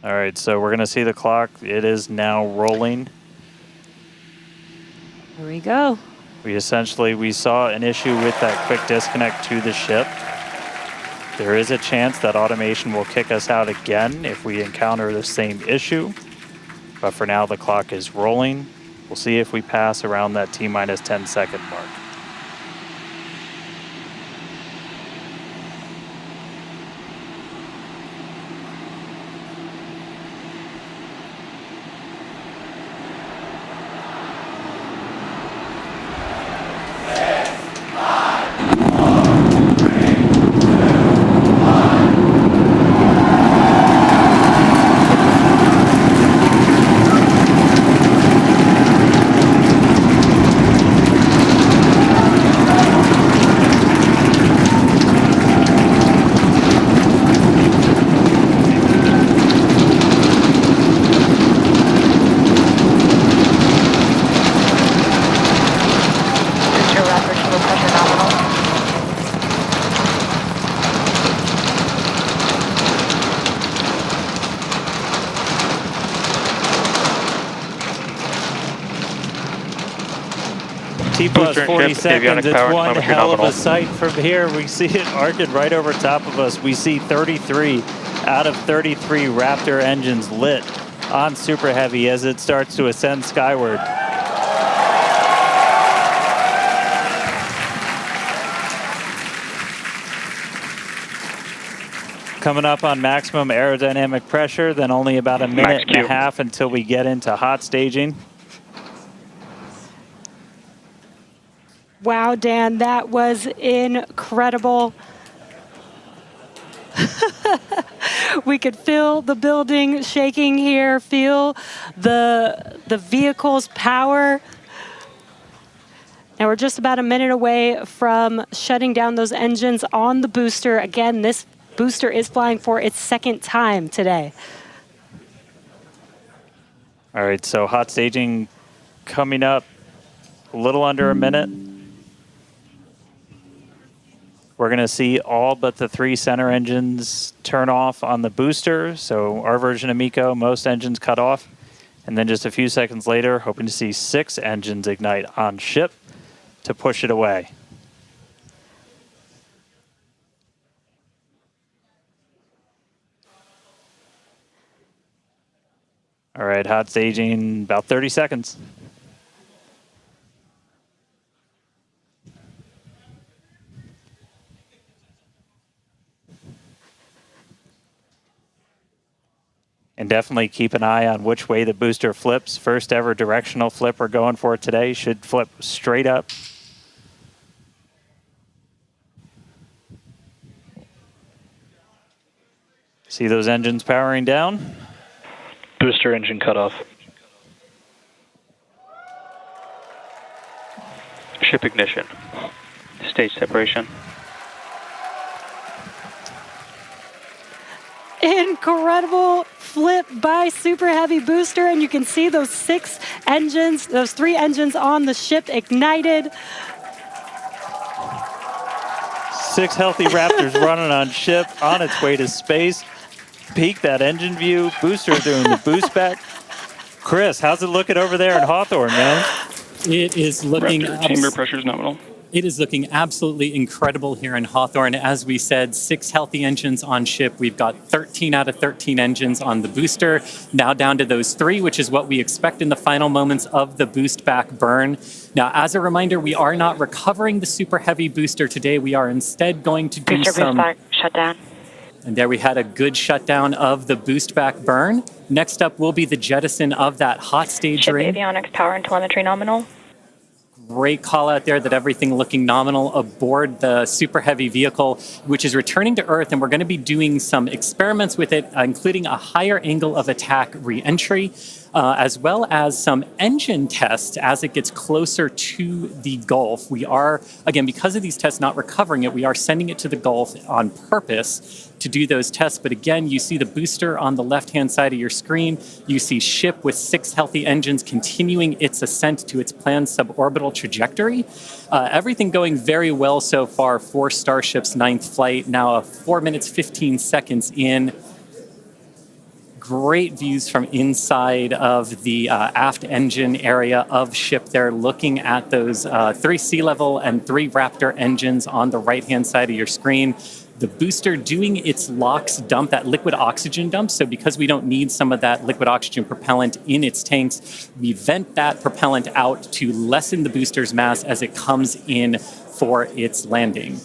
All right, so we're going to see the clock. It is now rolling. Here we go. We saw an issue with that quick disconnect to the ship. There is a chance that automation will kick us out again if we encounter the same issue. But for now, the clock is rolling. We'll see if we pass around that T-minus 10 second mark. T plus 40 seconds, it's one hell of a sight from here. We see it arcing right over top of us. We see 33 out of 33 Raptor engines lit on Super Heavy as it starts to ascend skyward. Coming up on maximum aerodynamic pressure, then only about a minute and a half until we get into hot staging. Wow, Dan, that was incredible. We could feel the building shaking here, feel the vehicle's power. Now we're just about a minute away from shutting down those engines on the booster. Again, this booster is flying for its second time today. All right, so hot staging coming up a little under a minute. We're going to see all but the 3 center engines turn off on the booster. So our version of MECO, most engines cut off. And then just a few seconds later, hoping to see 6 engines ignite on ship to push it away. All right, hot staging, about 30 seconds. And definitely keep an eye on which way the booster flips. First ever directional flip we're going for today. Should flip straight up. See those engines powering down? Booster engine cutoff. Ship ignition. Stage separation. Incredible flip by Super Heavy booster, and you can see those 6 engines, those 3 engines on the ship ignited. 6 healthy Raptors running on ship, on its way to space. Peek that engine view. Booster doing the boost back. Chris, how's it looking over there in Hawthorne, man? It is looking... Chamber pressure is nominal. It is looking absolutely incredible here in Hawthorne. As we said, 6 healthy engines on ship. We've got 13 out of 13 engines on the booster. Now down to those 3, which is what we expect in the final moments of the boost back burn. Now, as a reminder, we are not recovering the Super Heavy booster today. We are instead going to do some... Boost back, shutdown. And there we had a good shutdown of the boost back burn. Next up will be the jettison of that hot stage Ship ring. avionics, power and telemetry nominal. Great call out there that everything looking nominal aboard the Super Heavy vehicle, which is returning to Earth, and we're going to be doing some experiments with it, including a higher angle of attack reentry, as well as some engine tests as it gets closer to the Gulf. We are, again, because of these tests not recovering it, we are sending it to the Gulf on purpose to do those tests. But again, you see the booster on the left-hand side of your screen. You see ship with 6 healthy engines continuing its ascent to its planned suborbital trajectory. Everything going very well so far for Starship's 9th flight. Now 4 minutes, 15 seconds in. Great views from inside of the aft engine area of ship there, looking at those 3 sea level and 3 Raptor engines on the right-hand side of your screen. The booster doing its LOX dump, that liquid oxygen dump. So because we don't need some of that liquid oxygen propellant in its tanks, we vent that propellant out to lessen the booster's mass as it comes in for its landing.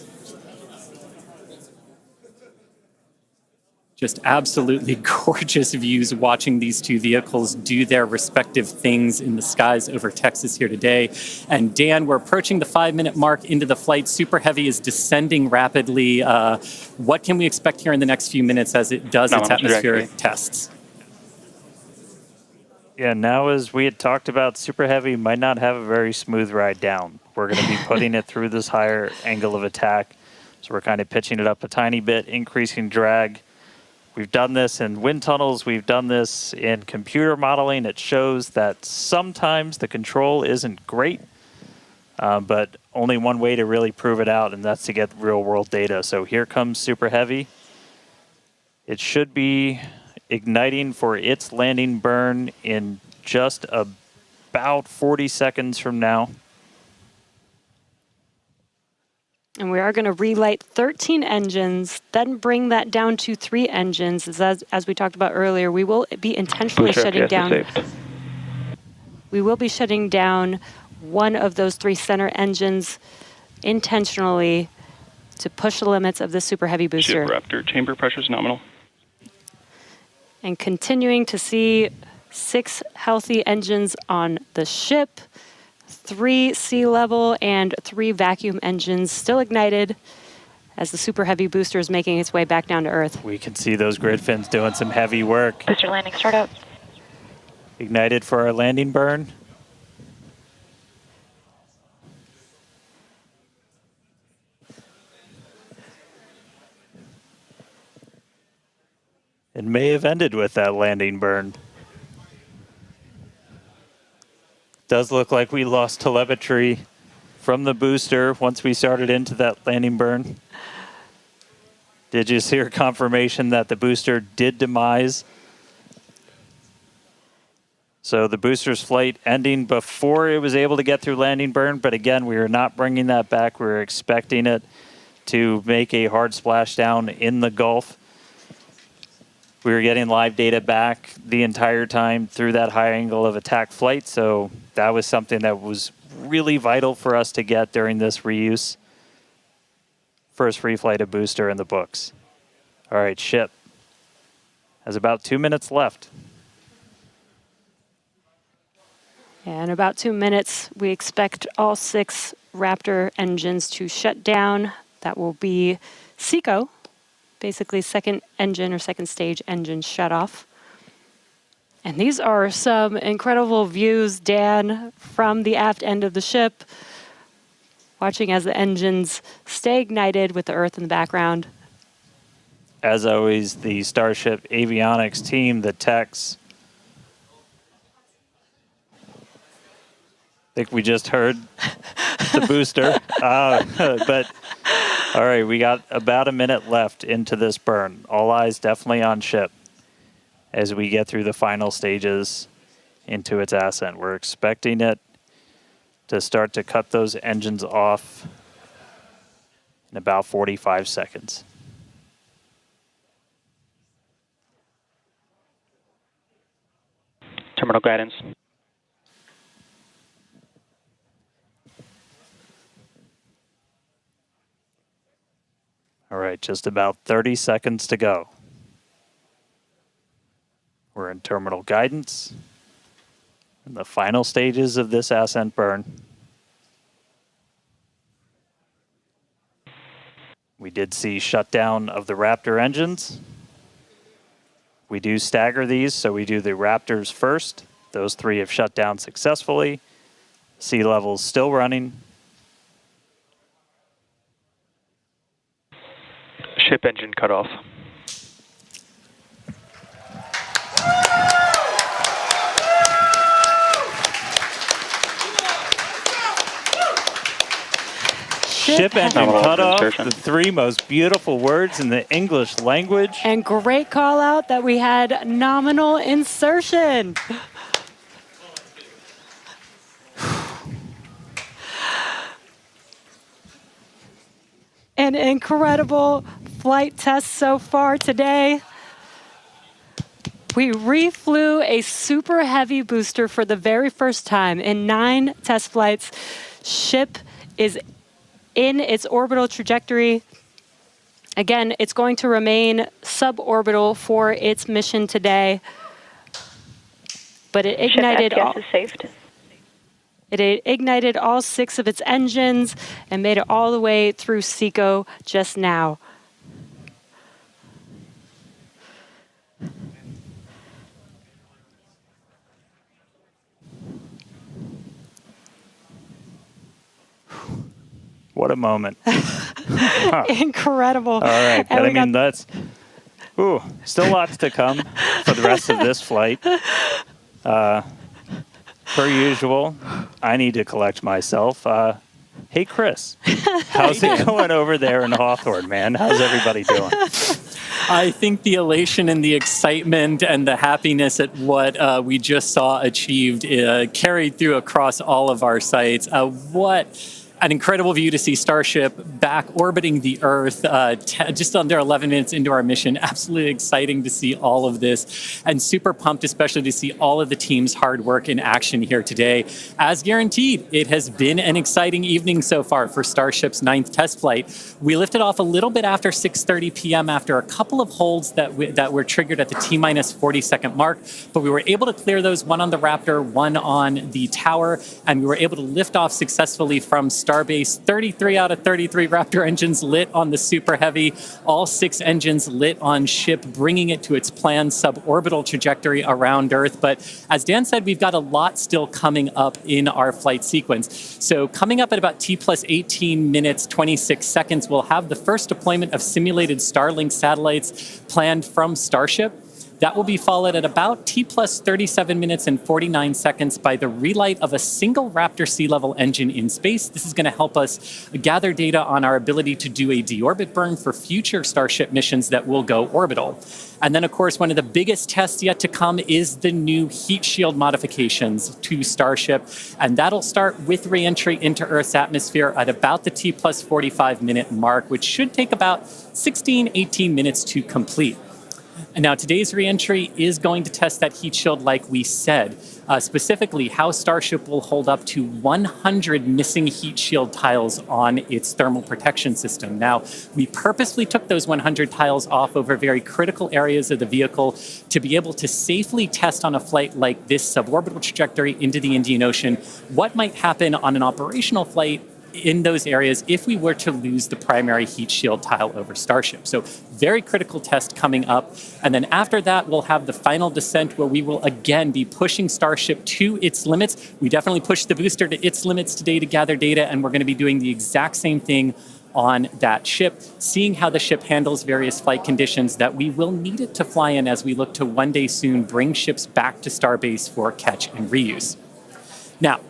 Just absolutely gorgeous views watching these 2 vehicles do their respective things in the skies over Texas here today. And Dan, we're approaching the 5-minute mark into the flight. Super Heavy is descending rapidly. What can we expect here in the next few minutes as it does its atmospheric tests? Yeah, now as we had talked about, Super Heavy might not have a very smooth ride down. We're going to be putting it through this higher angle of attack. So we're kind of pitching it up a tiny bit, increasing drag. We've done this in wind tunnels. We've done this in computer modeling. It shows that sometimes the control isn't great, but only one way to really prove it out, and that's to get real-world data. So here comes Super Heavy. It should be igniting for its landing burn in just about 40 seconds from now. And we are going to relight 13 engines, then bring that down to 3 engines. As we talked about earlier, we will be intentionally shutting down. We will be shutting down one of those 3 center engines intentionally to push the limits of the Super Heavy booster. Ship Raptor, chamber pressure is nominal. And continuing to see 6 healthy engines on the ship. 3 sea level and 3 vacuum engines still ignited as the Super Heavy booster is making its way back down to Earth. We can see those grid fins doing some heavy work. Booster landing startup. Ignited for our landing burn. It may have ended with that landing burn. Does look like we lost telemetry from the booster once we started into that landing burn. Did you hear confirmation that the booster did demise? So the booster's flight ending before it was able to get through landing burn, but again, we are not bringing that back. We're expecting it to make a hard splashdown in the Gulf. We were getting live data back the entire time through that high angle of attack flight, so that was something that was really vital for us to get during this reuse. First free flight of booster in the books. All right, ship has about 2 minutes left. In about 2 minutes, we expect all 6 Raptor engines to shut down. That will be SECO, basically second engine or second stage engine shut off. And these are some incredible views, Dan, from the aft end of the ship, watching as the engines stay ignited with the Earth in the background. As always, the Starship avionics team, the techs. I think we just heard the booster. But all right, we got about a minute left into this burn. All eyes definitely on ship as we get through the final stages into its ascent. We're expecting it to start to cut those engines off in about 45 seconds. Terminal guidance. All right, just about 30 seconds to go. We're in terminal guidance in the final stages of this ascent burn. We did see shutdown of the Raptor engines. We do stagger these, so we do the Raptors first. Those 3 have shut down successfully. Sea level's still running. Ship engine cut off. Ship engine cut off, the 3 most beautiful words in the English language. And great call out that we had nominal insertion. An incredible flight test so far today. We reflew a super heavy booster for the very first time in 9 test flights. Ship is in its orbital trajectory. Again, it's going to remain suborbital for its mission today. But it ignited It ignited all 6 of its engines and made it all the way through SECO just now. What a moment. Incredible. All right, but I mean, that's still lots to come for the rest of this flight. Per usual, I need to collect myself. Hey, Chris, how's it going over there in Hawthorne, man? How's everybody doing? I think the elation and the excitement and the happiness at what we just saw achieved carried through across all of our sites. What an incredible view to see Starship back orbiting the Earth just under 11 minutes into our mission. Absolutely exciting to see all of this, and super pumped especially to see all of the team's hard work in action here today. As guaranteed, it has been an exciting evening so far for Starship's 9th test flight. We lifted off a little bit after 6:30 p.m. after a couple of holds that were triggered at the T-minus 40-second mark, but we were able to clear those, one on the Raptor, one on the tower, and we were able to lift off successfully from Starbase. 33 out of 33 Raptor engines lit on the Super Heavy. All 6 engines lit on ship, bringing it to its planned suborbital trajectory around Earth. But as Dan said, we've got a lot still coming up in our flight sequence. So coming up at about T plus 18 minutes, 26 seconds, we'll have the first deployment of simulated Starlink satellites planned from Starship. That will be followed at about T plus 37 minutes and 49 seconds by the relight of a single Raptor sea level engine in space. This is going to help us gather data on our ability to do a deorbit burn for future Starship missions that will go orbital. And then, of course, one of the biggest tests yet to come is the new heat shield modifications to Starship. And that'll start with reentry into Earth's atmosphere at about the T plus 45 minute mark, which should take about 16, 18 minutes to complete. And now today's reentry is going to test that heat shield like we said, specifically how Starship will hold up to 100 missing heat shield tiles on its thermal protection system. Now, we purposely took those 100 tiles off over very critical areas of the vehicle to be able to safely test on a flight like this suborbital trajectory into the Indian Ocean what might happen on an operational flight in those areas if we were to lose the primary heat shield tile over Starship. So very critical test coming up. And then after that, we'll have the final descent where we will again be pushing Starship to its limits. We definitely pushed the booster to its limits today to gather data, and we're going to be doing the exact same thing on that ship, seeing how the ship handles various flight conditions that we will need it to fly in as we look to one day soon bring ships back to Starbase for catch and reuse. Now,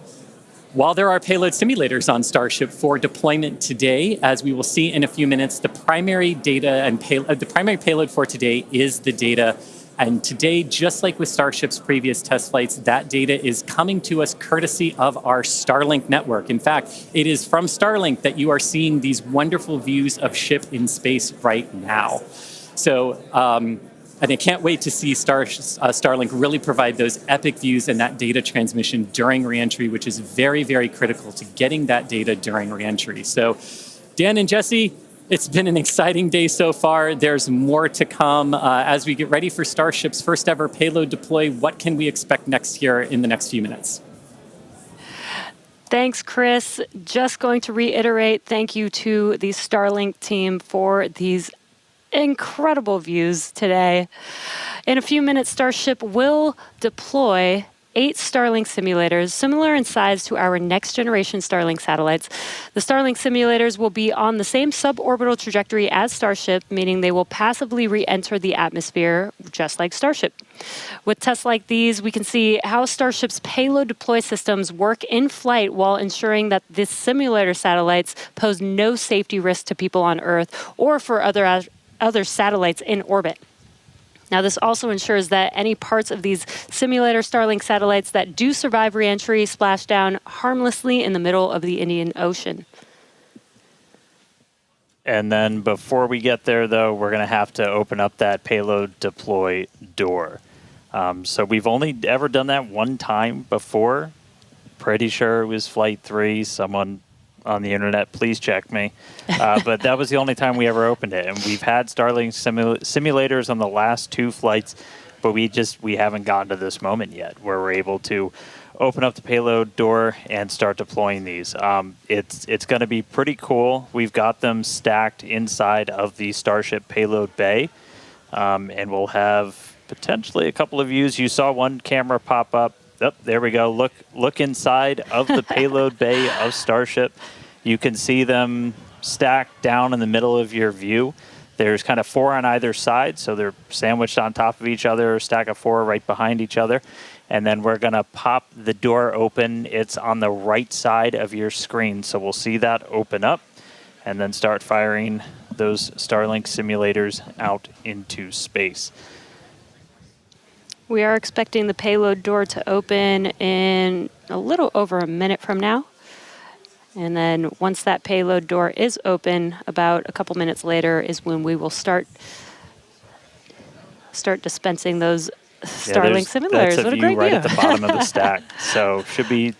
while there are payload simulators on Starship for deployment today, as we will see in a few minutes, the primary data and the primary payload for today is the data. And today, just like with Starship's previous test flights, that data is coming to us courtesy of our Starlink network. In fact, it is from Starlink that you are seeing these wonderful views of ship in space right now. So, and I can't wait to see Starlink really provide those epic views and that data transmission during reentry, which is very, very critical to getting that data during reentry. So, Dan and Jesse, it's been an exciting day so far. There's more to come as we get ready for Starship's first ever payload deploy. What can we expect next here in the next few minutes? Thanks, Chris. Just going to reiterate, thank you to the Starlink team for these incredible views today. In a few minutes, Starship will deploy 8 Starlink simulators, similar in size to our next generation Starlink satellites. The Starlink simulators will be on the same suborbital trajectory as Starship, meaning they will passively re-enter the atmosphere, just like Starship. With tests like these, we can see how Starship's payload deploy systems work in flight while ensuring that the simulator satellites pose no safety risk to people on Earth or for other satellites in orbit. Now, this also ensures that any parts of these simulator Starlink satellites that do survive reentry splash down harmlessly in the middle of the Indian Ocean. And then before we get there, though, we're going to have to open up that payload deploy door. So we've only ever done that one time before. Pretty sure it was Flight 3. Someone on the internet, please check me. But that was the only time we ever opened it. And we've had Starlink simulators on the last 2 flights, but we haven't gotten to this moment yet where we're able to open up the payload door and start deploying these. It's going to be pretty cool. We've got them stacked inside of the Starship payload bay, and we'll have potentially a couple of views. You saw one camera pop up. Oh, there we go. Look inside of the payload bay of Starship. You can see them stacked down in the middle of your view. There's kind of 4 on either side, so they're sandwiched on top of each other, a stack of 4 right behind each other. And then we're going to pop the door open. It's on the right side of your screen, so we'll see that open up and then start firing those Starlink simulators out into space. We are expecting the payload door to open in a little over a minute from now. And then once that payload door is open, about a couple minutes later is when we will start dispensing those Starlink simulators. That's what a view great right view. at the bottom of the stack. So should be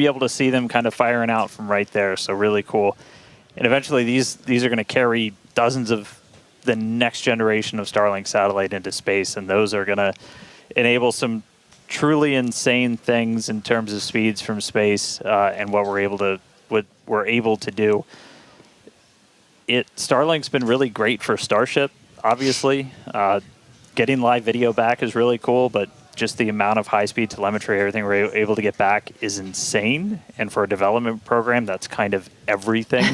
able to see them kind of firing out from right there. So really cool. And eventually these are going to carry dozens of the next generation of Starlink satellite into space, and those are going to enable some truly insane things in terms of speeds from space and what we're able to what we're able to do. Starlink's been really great for Starship, obviously. Getting live video back is really cool, but just the amount of high-speed telemetry, everything we're able to get back is insane. And for a development program, that's kind of everything.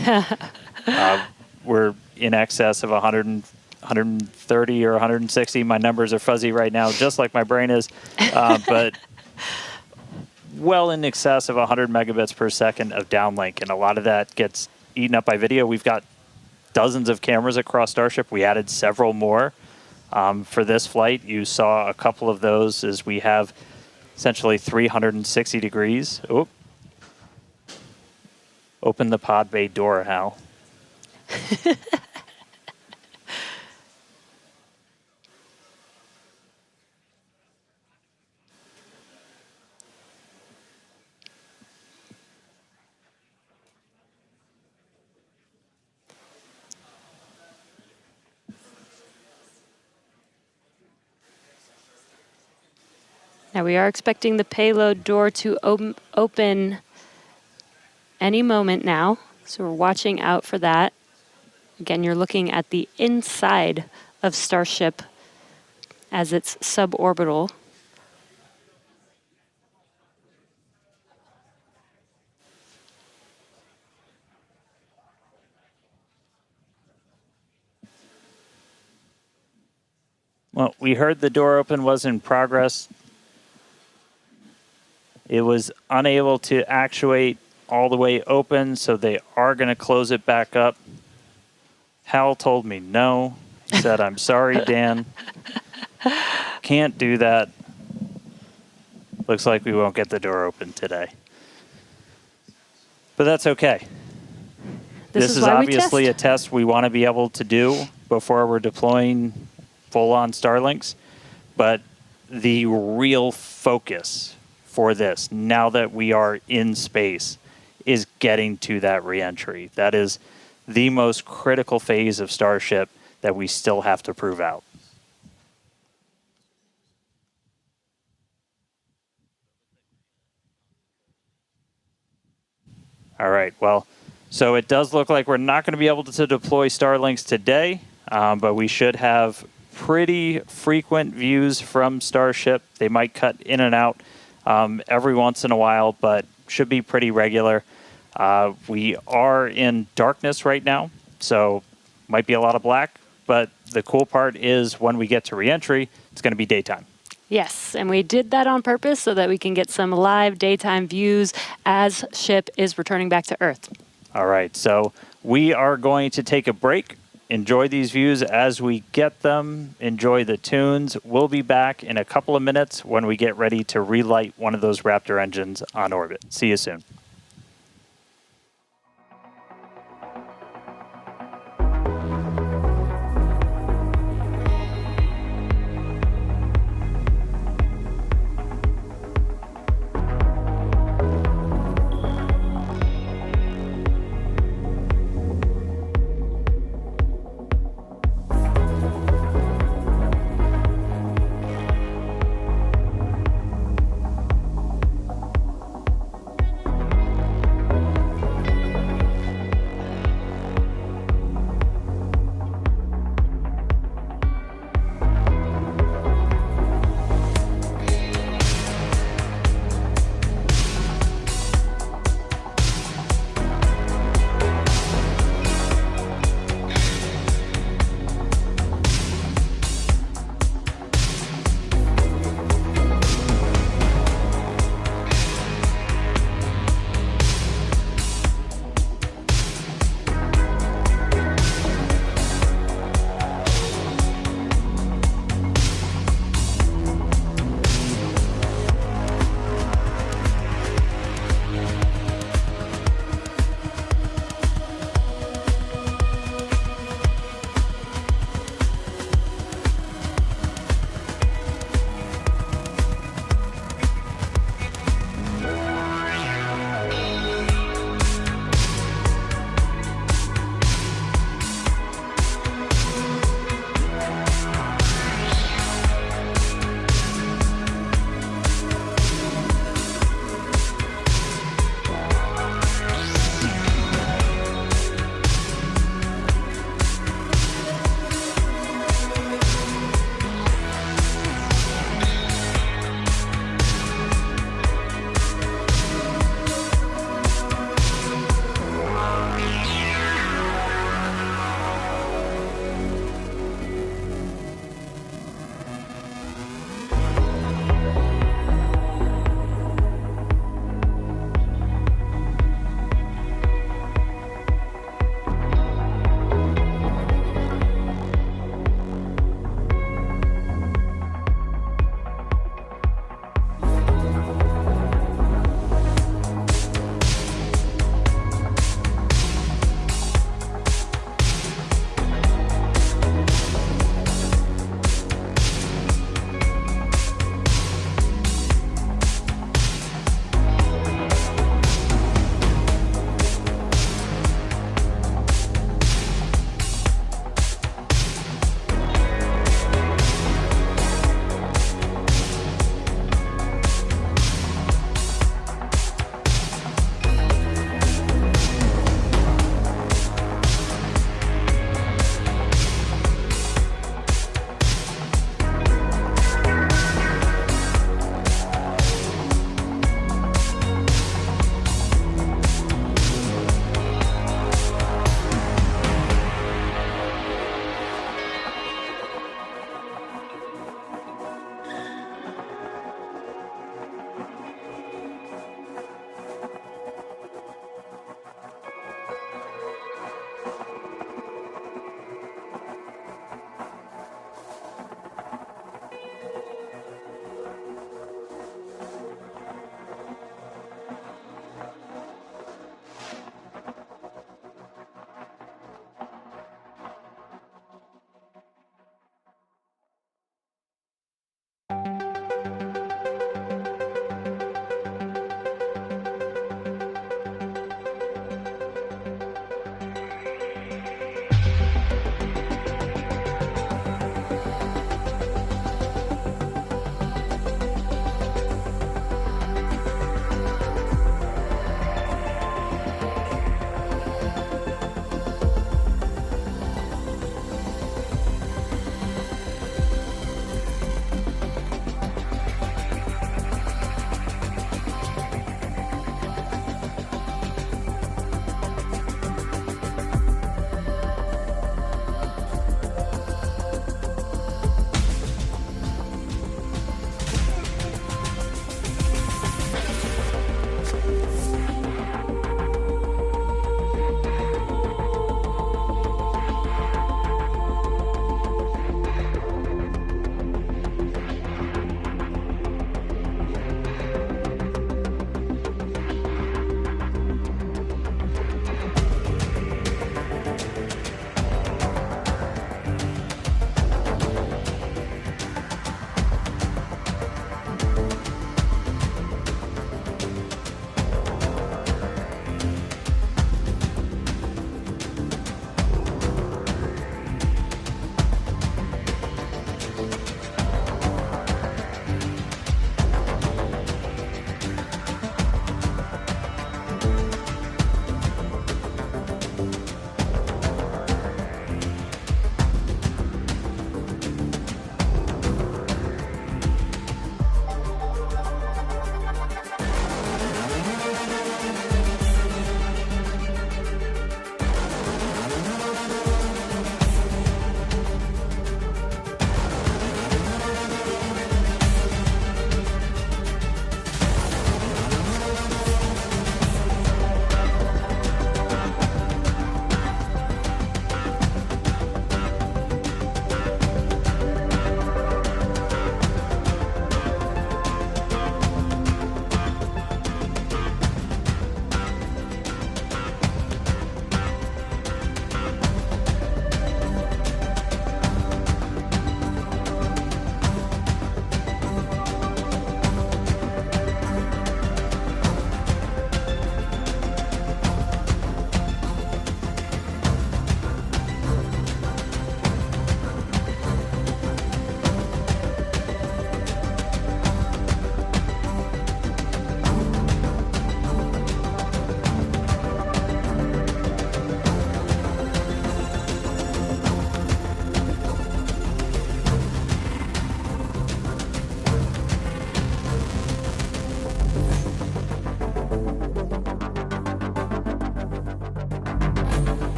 We're in excess of 130 or 160. My numbers are fuzzy right now, just like my brain is. But well in excess of 100 megabits per second of downlink. And a lot of that gets eaten up by video. We've got dozens of cameras across Starship. We added several more. For this flight, you saw a couple of those as we have essentially 360 degrees. Oop. Open the pod bay door, Hal. Now we are expecting the payload door to open any moment now, so we're watching out for that. Again, you're looking at the inside of Starship as it's suborbital. Well, we heard the door open was in progress. It was unable to actuate all the way open, so they are going to close it back up. Hal told me no. He said, I'm sorry, Dan. Can't do that. Looks like we won't get the door open today. But that's okay. This is obviously a test we want to be able to do before we're deploying full-on Starlinks. But the real focus for this, now that we are in space, is getting to that reentry. That is the most critical phase of Starship that we still have to prove out. All right, well, so it does look like we're not going to be able to deploy Starlinks today, but we should have pretty frequent views from Starship. They might cut in and out every once in a while, but should be pretty regular. We are in darkness right now, so might be a lot of black, but the cool part is when we get to reentry, it's going to be daytime. Yes, and we did that on purpose so that we can get some live daytime views as ship is returning back to Earth. All right, so we are going to take a break. Enjoy these views as we get them. Enjoy the tunes. We'll be back in a couple of minutes when we get ready to relight one of those Raptor engines on orbit. See you soon.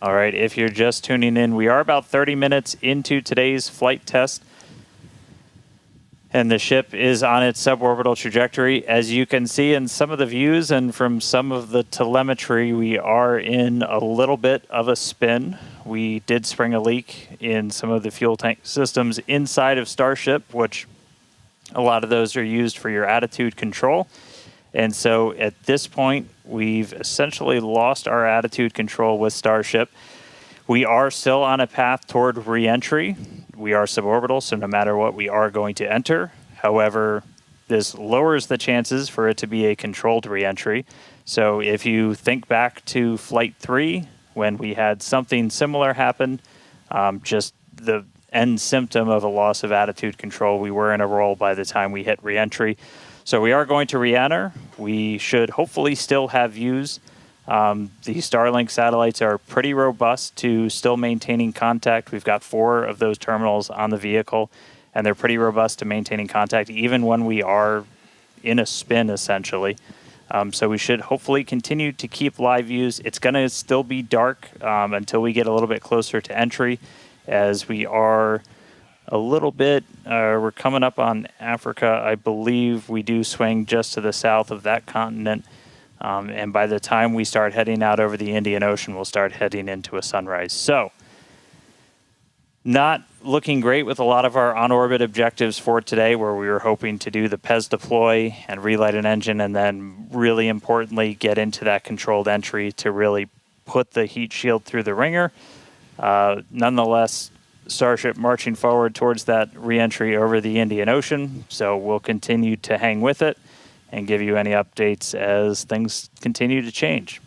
All right, if you're just tuning in, we are about 30 minutes into today's flight test, and the ship is on its suborbital trajectory. As you can see in some of the views and from some of the telemetry, we are in a little bit of a spin. We did spring a leak in some of the fuel tank systems inside of Starship, which a lot of those are used for your attitude control. And so at this point, we've essentially lost our attitude control with Starship. We are still on a path toward reentry. We are suborbital, so no matter what, we are going to enter. However, this lowers the chances for it to be a controlled reentry. So if you think back to Flight 3, when we had something similar happen, just the end symptom of a loss of attitude control, we were in a roll by the time we hit reentry. So we are going to re-enter. We should hopefully still have views. The Starlink satellites are pretty robust to still maintaining contact. We've got 4 of those terminals on the vehicle, and they're pretty robust to maintaining contact even when we are in a spin, essentially. So we should hopefully continue to keep live views. It's going to still be dark until we get a little bit closer to entry, as we are a little bit, we're coming up on Africa. I believe we do swing just to the south of that continent. And by the time we start heading out over the Indian Ocean, we'll start heading into a sunrise. So, not looking great with a lot of our on-orbit objectives for today, where we were hoping to do the PES deploy and relight an engine, and then really importantly, get into that controlled entry to really put the heat shield through the ringer. Nonetheless, Starship marching forward towards that reentry over the Indian Ocean, so we'll continue to hang with it and give you any updates as things continue to change.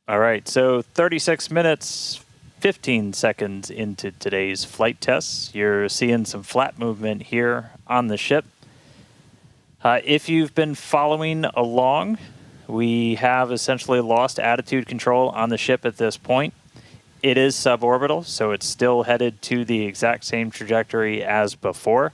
All right, so 36 minutes, 15 seconds into today's flight tests. You're seeing some flat movement here on the ship. If you've been following along, we have essentially lost attitude control on the ship at this point. It is suborbital, so it's still headed to the exact same trajectory as before.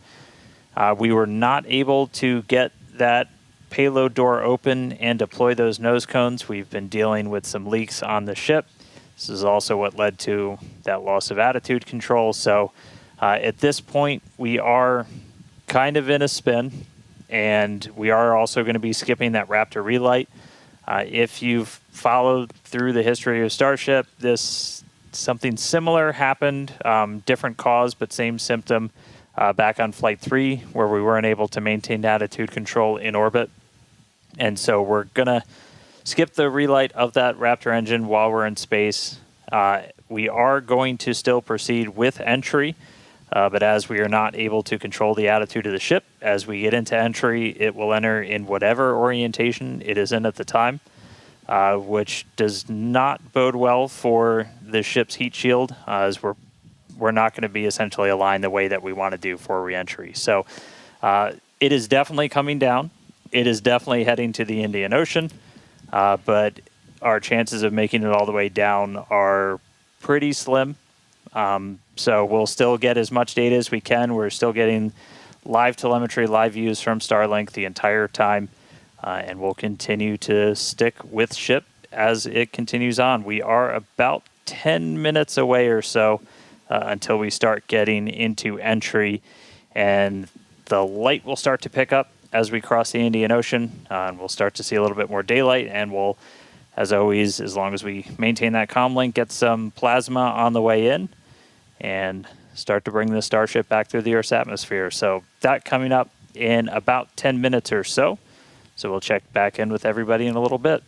We were not able to get that payload door open and deploy those nose cones. We've been dealing with some leaks on the ship. This is also what led to that loss of attitude control. So at this point, we are kind of in a spin, and we are also going to be skipping that Raptor relight. If you've followed through the history of Starship, something similar happened, different cause, but same symptom back on Flight 3, where we weren't able to maintain attitude control in orbit. And so we're going to skip the relight of that Raptor engine while we're in space. We are going to still proceed with entry, but as we are not able to control the attitude of the ship, as we get into entry, it will enter in whatever orientation it is in at the time, which does not bode well for the ship's heat shield, as we're not going to be essentially aligned the way that we want to do for reentry. So it is definitely coming down. It is definitely heading to the Indian Ocean, but our chances of making it all the way down are pretty slim. So we'll still get as much data as we can. We're still getting live telemetry, live views from Starlink the entire time, and we'll continue to stick with ship as it continues on. We are about 10 minutes away or so until we start getting into entry, and the light will start to pick up as we cross the Indian Ocean, and we'll start to see a little bit more daylight, and we'll, as always, as long as we maintain that comm link, get some plasma on the way in and start to bring the Starship back through the Earth's atmosphere. So that coming up in about 10 minutes or so. So we'll check back in with everybody in a little bit.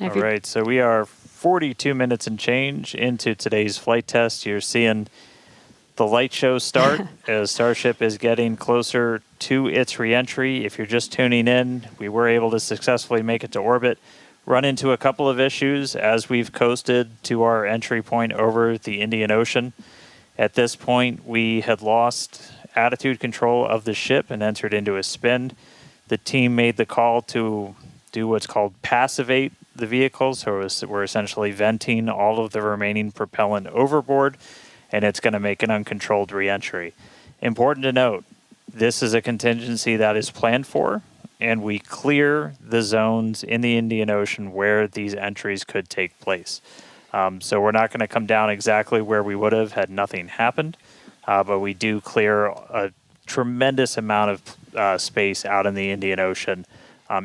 All right, so we are 42 minutes and change into today's flight test. You're seeing the light show start as Starship is getting closer to its reentry. If you're just tuning in, we were able to successfully make it to orbit, run into a couple of issues as we've coasted to our entry point over the Indian Ocean. At this point, we had lost attitude control of the ship and entered into a spin. The team made the call to do what's called passivate the vehicle, so we're essentially venting all of the remaining propellant overboard, and it's going to make an uncontrolled reentry. Important to note, this is a contingency that is planned for, and we clear the zones in the Indian Ocean where these entries could take place. So we're not going to come down exactly where we would have had nothing happened, but we do clear a tremendous amount of space out in the Indian Ocean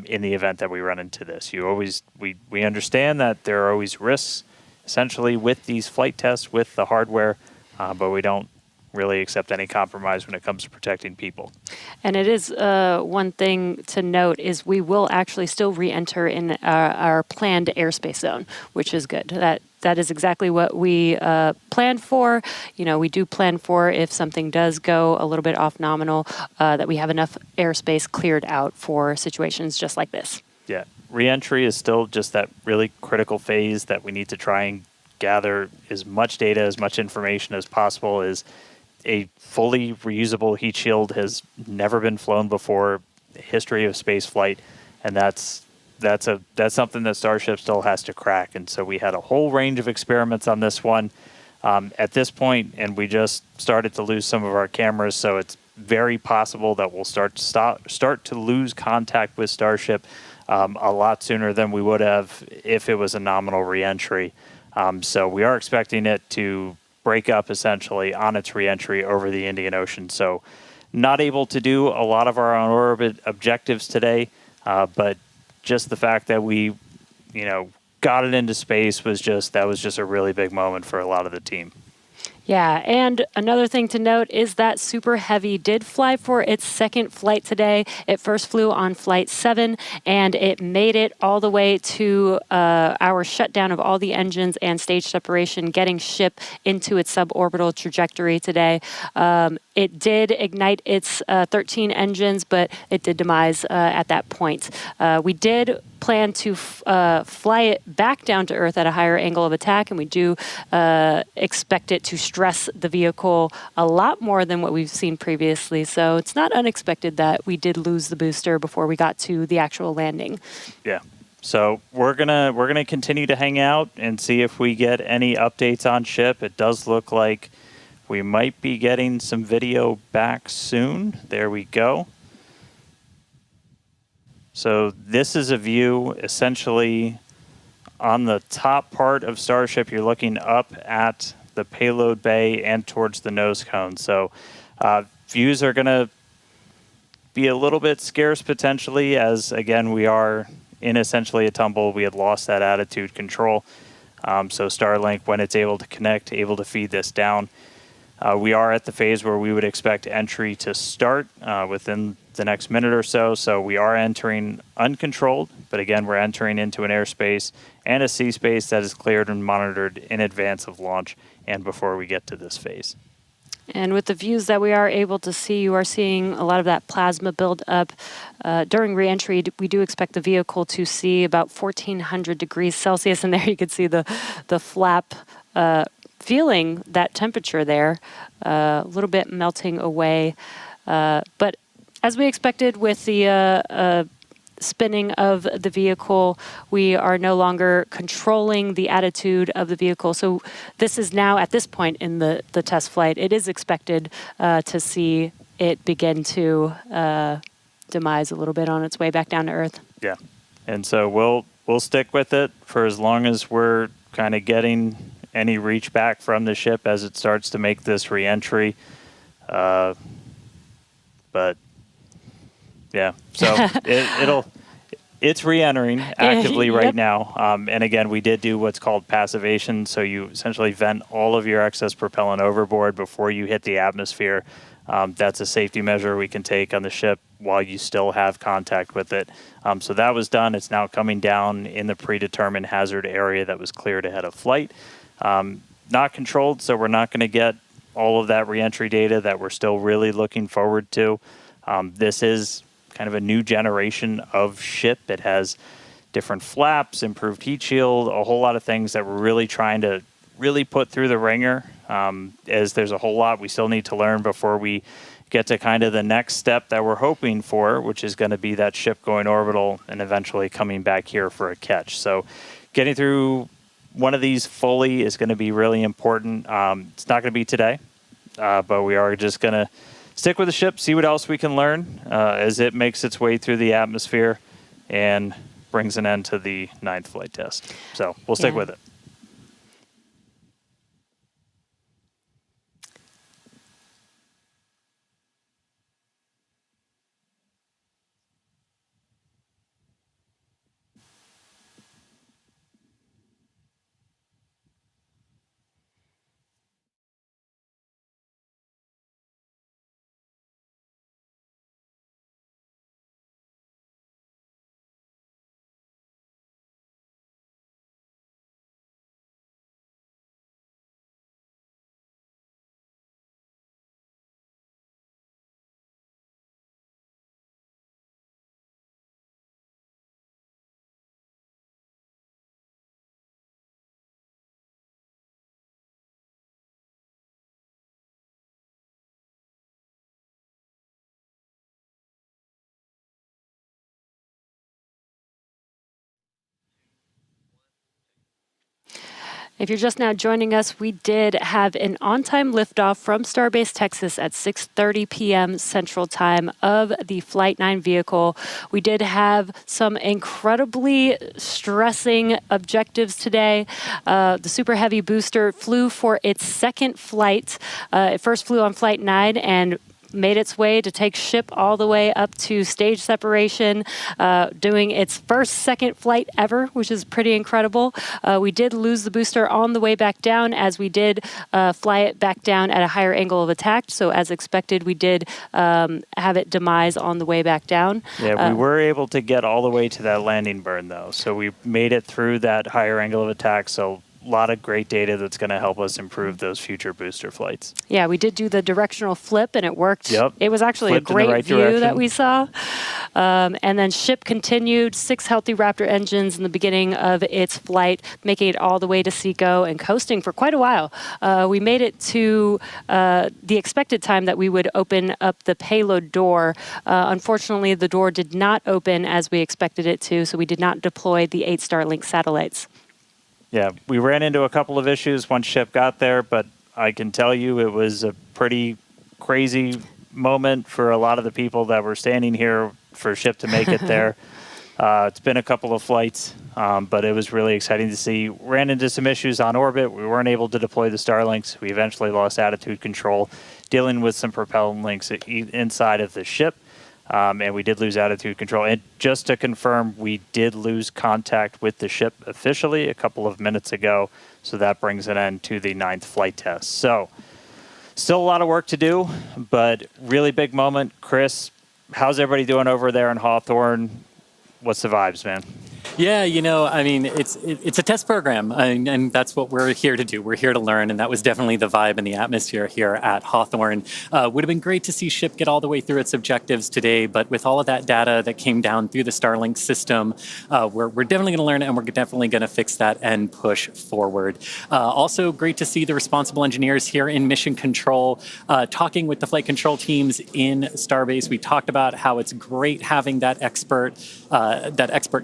in the event that we run into this. We understand that there are always risks, essentially, with these flight tests, with the hardware, but we don't really accept any compromise when it comes to protecting people. And it is one thing to note is we will actually still re-enter in our planned airspace zone, which is good. That is exactly what we planned for. You know, we do plan for if something does go a little bit off nominal, that we have enough airspace cleared out for situations just like this. Yeah, re-entry is still just that really critical phase that we need to try and gather as much data, as much information as possible. Is a fully reusable heat shield has never been flown before, the history of space flight, and that's something that Starship still has to crack. And so we had a whole range of experiments on this one at this point, and we just started to lose some of our cameras, so it's very possible that we'll start to lose contact with Starship a lot sooner than we would have if it was a nominal reentry. So we are expecting it to break up essentially on its reentry over the Indian Ocean. So not able to do a lot of our on-orbit objectives today, but just the fact that we, got it into space was just a really big moment for a lot of the team. Yeah, and another thing to note is that Super Heavy did fly for its second flight today. It first flew on Flight 7, and it made it all the way to our shutdown of all the engines and stage separation, getting ship into its suborbital trajectory today. It did ignite its 13 engines, but it did demise at that point. We did plan to fly it back down to Earth at a higher angle of attack, and we do expect it to stress the vehicle a lot more than what we've seen previously. So it's not unexpected that we did lose the booster before we got to the actual landing. Yeah. So we're gonna continue to hang out and see if we get any updates on ship. It does look like we might be getting some video back soon. There we go. So this is a view essentially on the top part of Starship. You're looking up at the payload bay and towards the nose cone. So views are going to be a little bit scarce potentially, as again, we are in essentially a tumble. We had lost that attitude control. So Starlink, when it's able to connect, able to feed this down. We are at the phase where we would expect entry to start within the next minute or so. So we are entering uncontrolled, but again, we're entering into an airspace and a sea space that is cleared and monitored in advance of launch and before we get to this phase. And with the views that we are able to see, you are seeing a lot of that plasma build up. During reentry, we do expect the vehicle to see about 1400 degrees Celsius, and there you can see the flap feeling that temperature there, a little bit melting away. But as we expected with the spinning of the vehicle, we are no longer controlling the attitude of the vehicle. So this is now, at this point in the test flight, it is expected to see it begin to demise a little bit on its way back down to Earth. Yeah, and so we'll stick with it for as long as we're kind of getting any reach back from the ship as it starts to make this reentry. But yeah, so it's re-entering actively right now. And again, we did do what's called passivation. So you essentially vent all of your excess propellant overboard before you hit the atmosphere. That's a safety measure we can take on the ship while you still have contact with it. So that was done. It's now coming down in the predetermined hazard area that was cleared ahead of flight. Not controlled, so we're not going to get all of that reentry data that we're still really looking forward to. This is kind of a new generation of ship. It has different flaps, improved heat shield, a whole lot of things that we're really trying to really put through the ringer, as there's a whole lot we still need to learn before we get to kind of the next step that we're hoping for, which is going to be that ship going orbital and eventually coming back here for a catch. So getting through one of these fully is going to be really important. It's not going to be today, but we are just going to stick with the ship, see what else we can learn as it makes its way through the atmosphere and brings an end to the 9th flight test. So we'll stick with it. If you're just now joining us, we did have an on-time liftoff from Starbase Texas at 6:30 p.m. Central Time of the Flight 9 vehicle. We did have some incredibly stressing objectives today. The Super Heavy booster flew for its second flight. It first flew on Flight 9 and made its way to take ship all the way up to stage separation, doing its second flight ever, which is pretty incredible. We did lose the booster on the way back down, as we did fly it back down at a higher angle of attack. So as expected, we did have it demise on the way back down. Yeah, we were able to get all the way to that landing burn, though. So we made it through that higher angle of attack. So a lot of great data that's going to help us improve those future booster flights. Yeah, we did do the directional flip, and it worked. Yep. It was actually Flipped a great right view direction that we saw. And then ship continued, 6 healthy Raptor engines in the beginning of its flight, making it all the way to SECO and coasting for quite a while. We made it to the expected time that we would open up the payload door. Unfortunately, the door did not open as we expected it to, so we did not deploy the 8 Starlink satellites. Yeah, we ran into a couple of issues once ship got there, but I can tell you it was a pretty crazy moment for a lot of the people that were standing here for ship to make it there. It's been a couple of flights, but it was really exciting to see. Ran into some issues on orbit. We weren't able to deploy the Starlinks. We eventually lost attitude control, dealing with some propellant links inside of the ship. And we did lose attitude control. And just to confirm, we did lose contact with the ship officially a couple of minutes ago. So that brings an end to the 9th flight test. So still a lot of work to do, but really big moment. Chris, how's everybody doing over there in Hawthorne? What's the vibes, man? Yeah, you know, I mean, it's a test program, and that's what we're here to do. We're here to learn, and that was definitely the vibe and the atmosphere here at Hawthorne. Would have been great to see ship get all the way through its objectives today, but with all of that data that came down through the Starlink system, we're definitely going to learn, and we're definitely going to fix that and push forward. Also, great to see the responsible engineers here in Mission Control talking with the flight control teams in Starbase. We talked about how it's great having that expert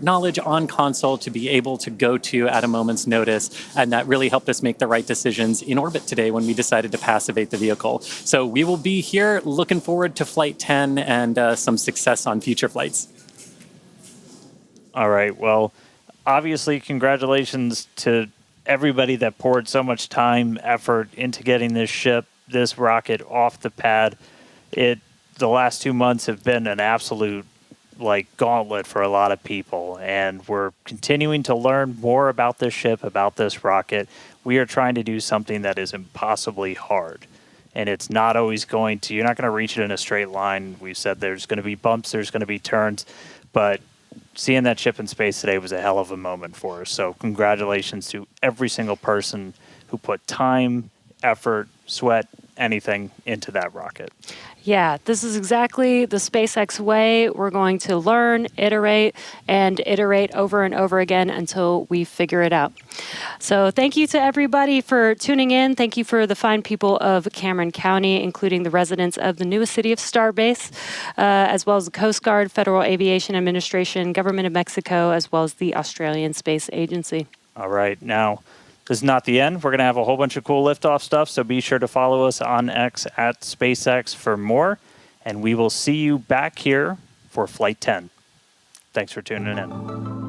knowledge on console to be able to go to at a moment's notice, and that really helped us make the right decisions in orbit today when we decided to passivate the vehicle. So we will be here looking forward to Flight 10 and some success on future flights. All right, well, obviously congratulations to everybody that poured so much time, effort into getting this rocket off the pad. The last 2 months have been an absolute gauntlet for a lot of people, and we're continuing to learn more about this ship, about this rocket. We are trying to do something that is impossibly hard, and it's not always going to, you're not going to reach it in a straight line. We said there's going to be bumps, there's going to be turns, but seeing that ship in space today was a hell of a moment for us. So congratulations to every single person who put time, effort, sweat, anything into that rocket. Yeah, this is exactly the SpaceX way. We're going to learn, iterate, and iterate over and over again until we figure it out. So thank you to everybody for tuning in. Thank you for the fine people of Cameron County, including the residents of the newest city of Starbase, as well as the Coast Guard, Federal Aviation Administration, Government of Mexico, as well as the Australian Space Agency. All right, now, this is not the end. We're going to have a whole bunch of cool liftoff stuff, so be sure to follow us on X at SpaceX for more, and we will see you back here for Flight 10. Thanks for tuning in.